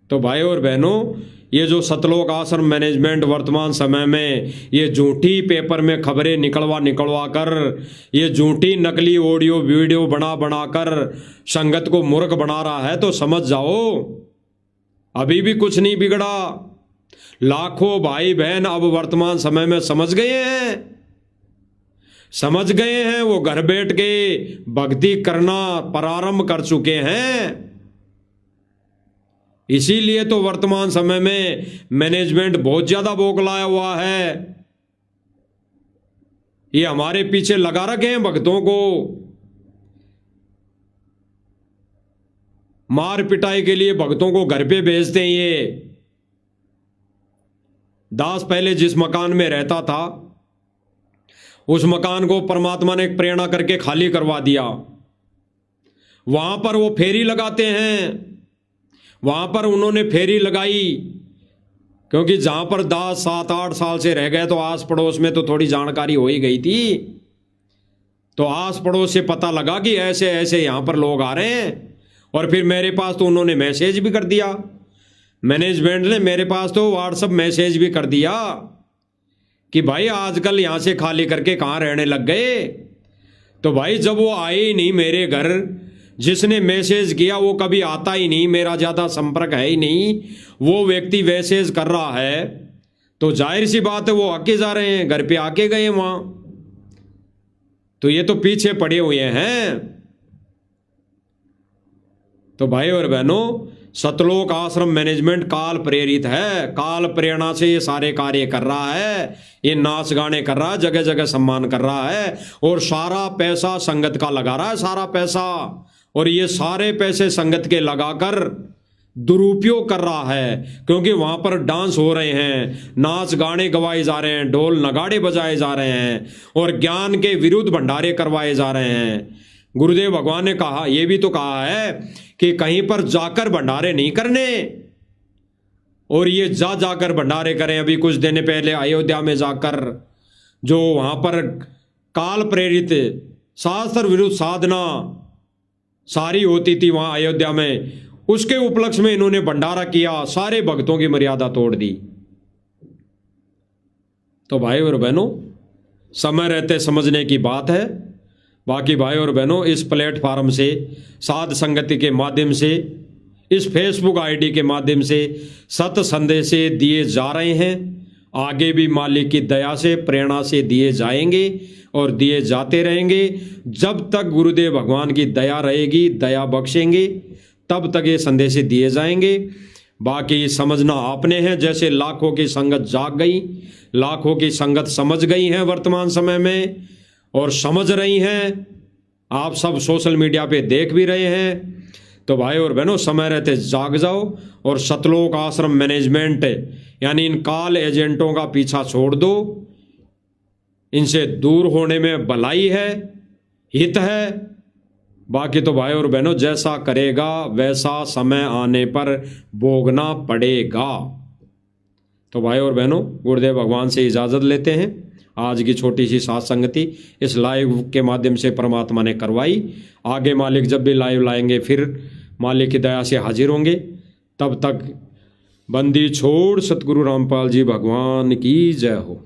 तो भाई और बहनों, ये जो सतलोक आश्रम मैनेजमेंट वर्तमान समय में ये झूठी पेपर में खबरें निकलवा कर, ये झूठी नकली ऑडियो वीडियो बना कर संगत को मूर्ख बना रहा है, तो समझ जाओ अभी भी कुछ नहीं बिगड़ा। लाखों भाई बहन अब वर्तमान समय में समझ गए हैं समझ गए हैं, वो घर बैठ के भक्ति करना प्रारंभ कर चुके हैं। इसीलिए तो वर्तमान समय में मैनेजमेंट बहुत ज्यादा बौखलाया हुआ है। ये हमारे पीछे लगा रखे हैं भक्तों को मार पिटाई के लिए, भक्तों को घर पे भेजते हैं। ये दास पहले जिस मकान में रहता था उस मकान को परमात्मा ने प्रेरणा करके खाली करवा दिया। वहां पर वो फेरी लगाते हैं, वहां पर उन्होंने फेरी लगाई, क्योंकि जहां पर दास 7-8 साल से रह गए तो आस पड़ोस में तो थोड़ी जानकारी हो ही गई थी। तो आस पड़ोस से पता लगा कि ऐसे ऐसे यहां पर लोग आ रहे हैं, और फिर मेरे पास तो उन्होंने मैसेज भी कर दिया, मैनेजमेंट ने मेरे पास तो व्हाट्सएप मैसेज भी कर दिया कि भाई आजकल यहां से खाली करके कहां रहने लग गए। तो भाई जब वो आए ही नहीं मेरे घर, जिसने मैसेज किया वो कभी आता ही नहीं, मेरा ज्यादा संपर्क है ही नहीं, वो व्यक्ति मैसेज कर रहा है, तो जाहिर सी बात है वो आके जा रहे हैं, घर पे आके गए वहां। तो ये तो पीछे पड़े हुए हैं। तो भाई और बहनों, सतलोक आश्रम मैनेजमेंट काल प्रेरित है, काल प्रेरणा से ये सारे कार्य कर रहा है, ये नाच गाने कर रहा है, जगह जगह सम्मान कर रहा है, और सारा पैसा संगत का लगा रहा है, सारा पैसा, और ये सारे पैसे संगत के लगाकर दुरुपयोग कर रहा है, क्योंकि वहां पर डांस हो रहे हैं, नाच गाने गवाए जा रहे हैं, ढोल नगाड़े बजाए जा रहे हैं, और ज्ञान के विरुद्ध भंडारे करवाए जा रहे हैं। गुरुदेव भगवान ने कहा, यह भी तो कहा है कि कहीं पर जाकर भंडारे नहीं करने, और ये जाकर भंडारे करें। अभी कुछ दिन पहले अयोध्या में जाकर जो वहां पर काल प्रेरित शास्त्र विरुद्ध साधना सारी होती थी वहां अयोध्या में, उसके उपलक्ष्य में इन्होंने भंडारा किया, सारे भक्तों की मर्यादा तोड़ दी। तो भाई और बहनों, समय रहते समझने की बात है। बाकी भाई और बहनों, इस प्लेटफार्म से, साध संगति के माध्यम से, इस फेसबुक आईडी के माध्यम से सत संदेश दिए जा रहे हैं। आगे भी मालिक की दया से, प्रेरणा से दिए जाएंगे और दिए जाते रहेंगे। जब तक गुरुदेव भगवान की दया रहेगी, दया बख्शेंगे, तब तक ये संदेश दिए जाएंगे। बाकी समझना आपने है। जैसे लाखों की संगत जाग गई, लाखों की संगत समझ गई है वर्तमान समय में, और समझ रही हैं, आप सब सोशल मीडिया पे देख भी रहे हैं। तो भाई और बहनों, समय रहते जाग जाओ और सतलोक आश्रम मैनेजमेंट यानी इन काल एजेंटों का पीछा छोड़ दो। इनसे दूर होने में भलाई है, हित है। बाकी तो भाई और बहनों, जैसा करेगा वैसा समय आने पर भोगना पड़ेगा। तो भाई और बहनों, गुरुदेव भगवान से इजाजत लेते हैं। आज की छोटी सी साथ संगति इस लाइव के माध्यम से परमात्मा ने करवाई। आगे मालिक जब भी लाइव लाएंगे फिर मालिक की दया से हाजिर होंगे। तब तक बंदी छोड़ सतगुरु रामपाल जी भगवान की जय हो।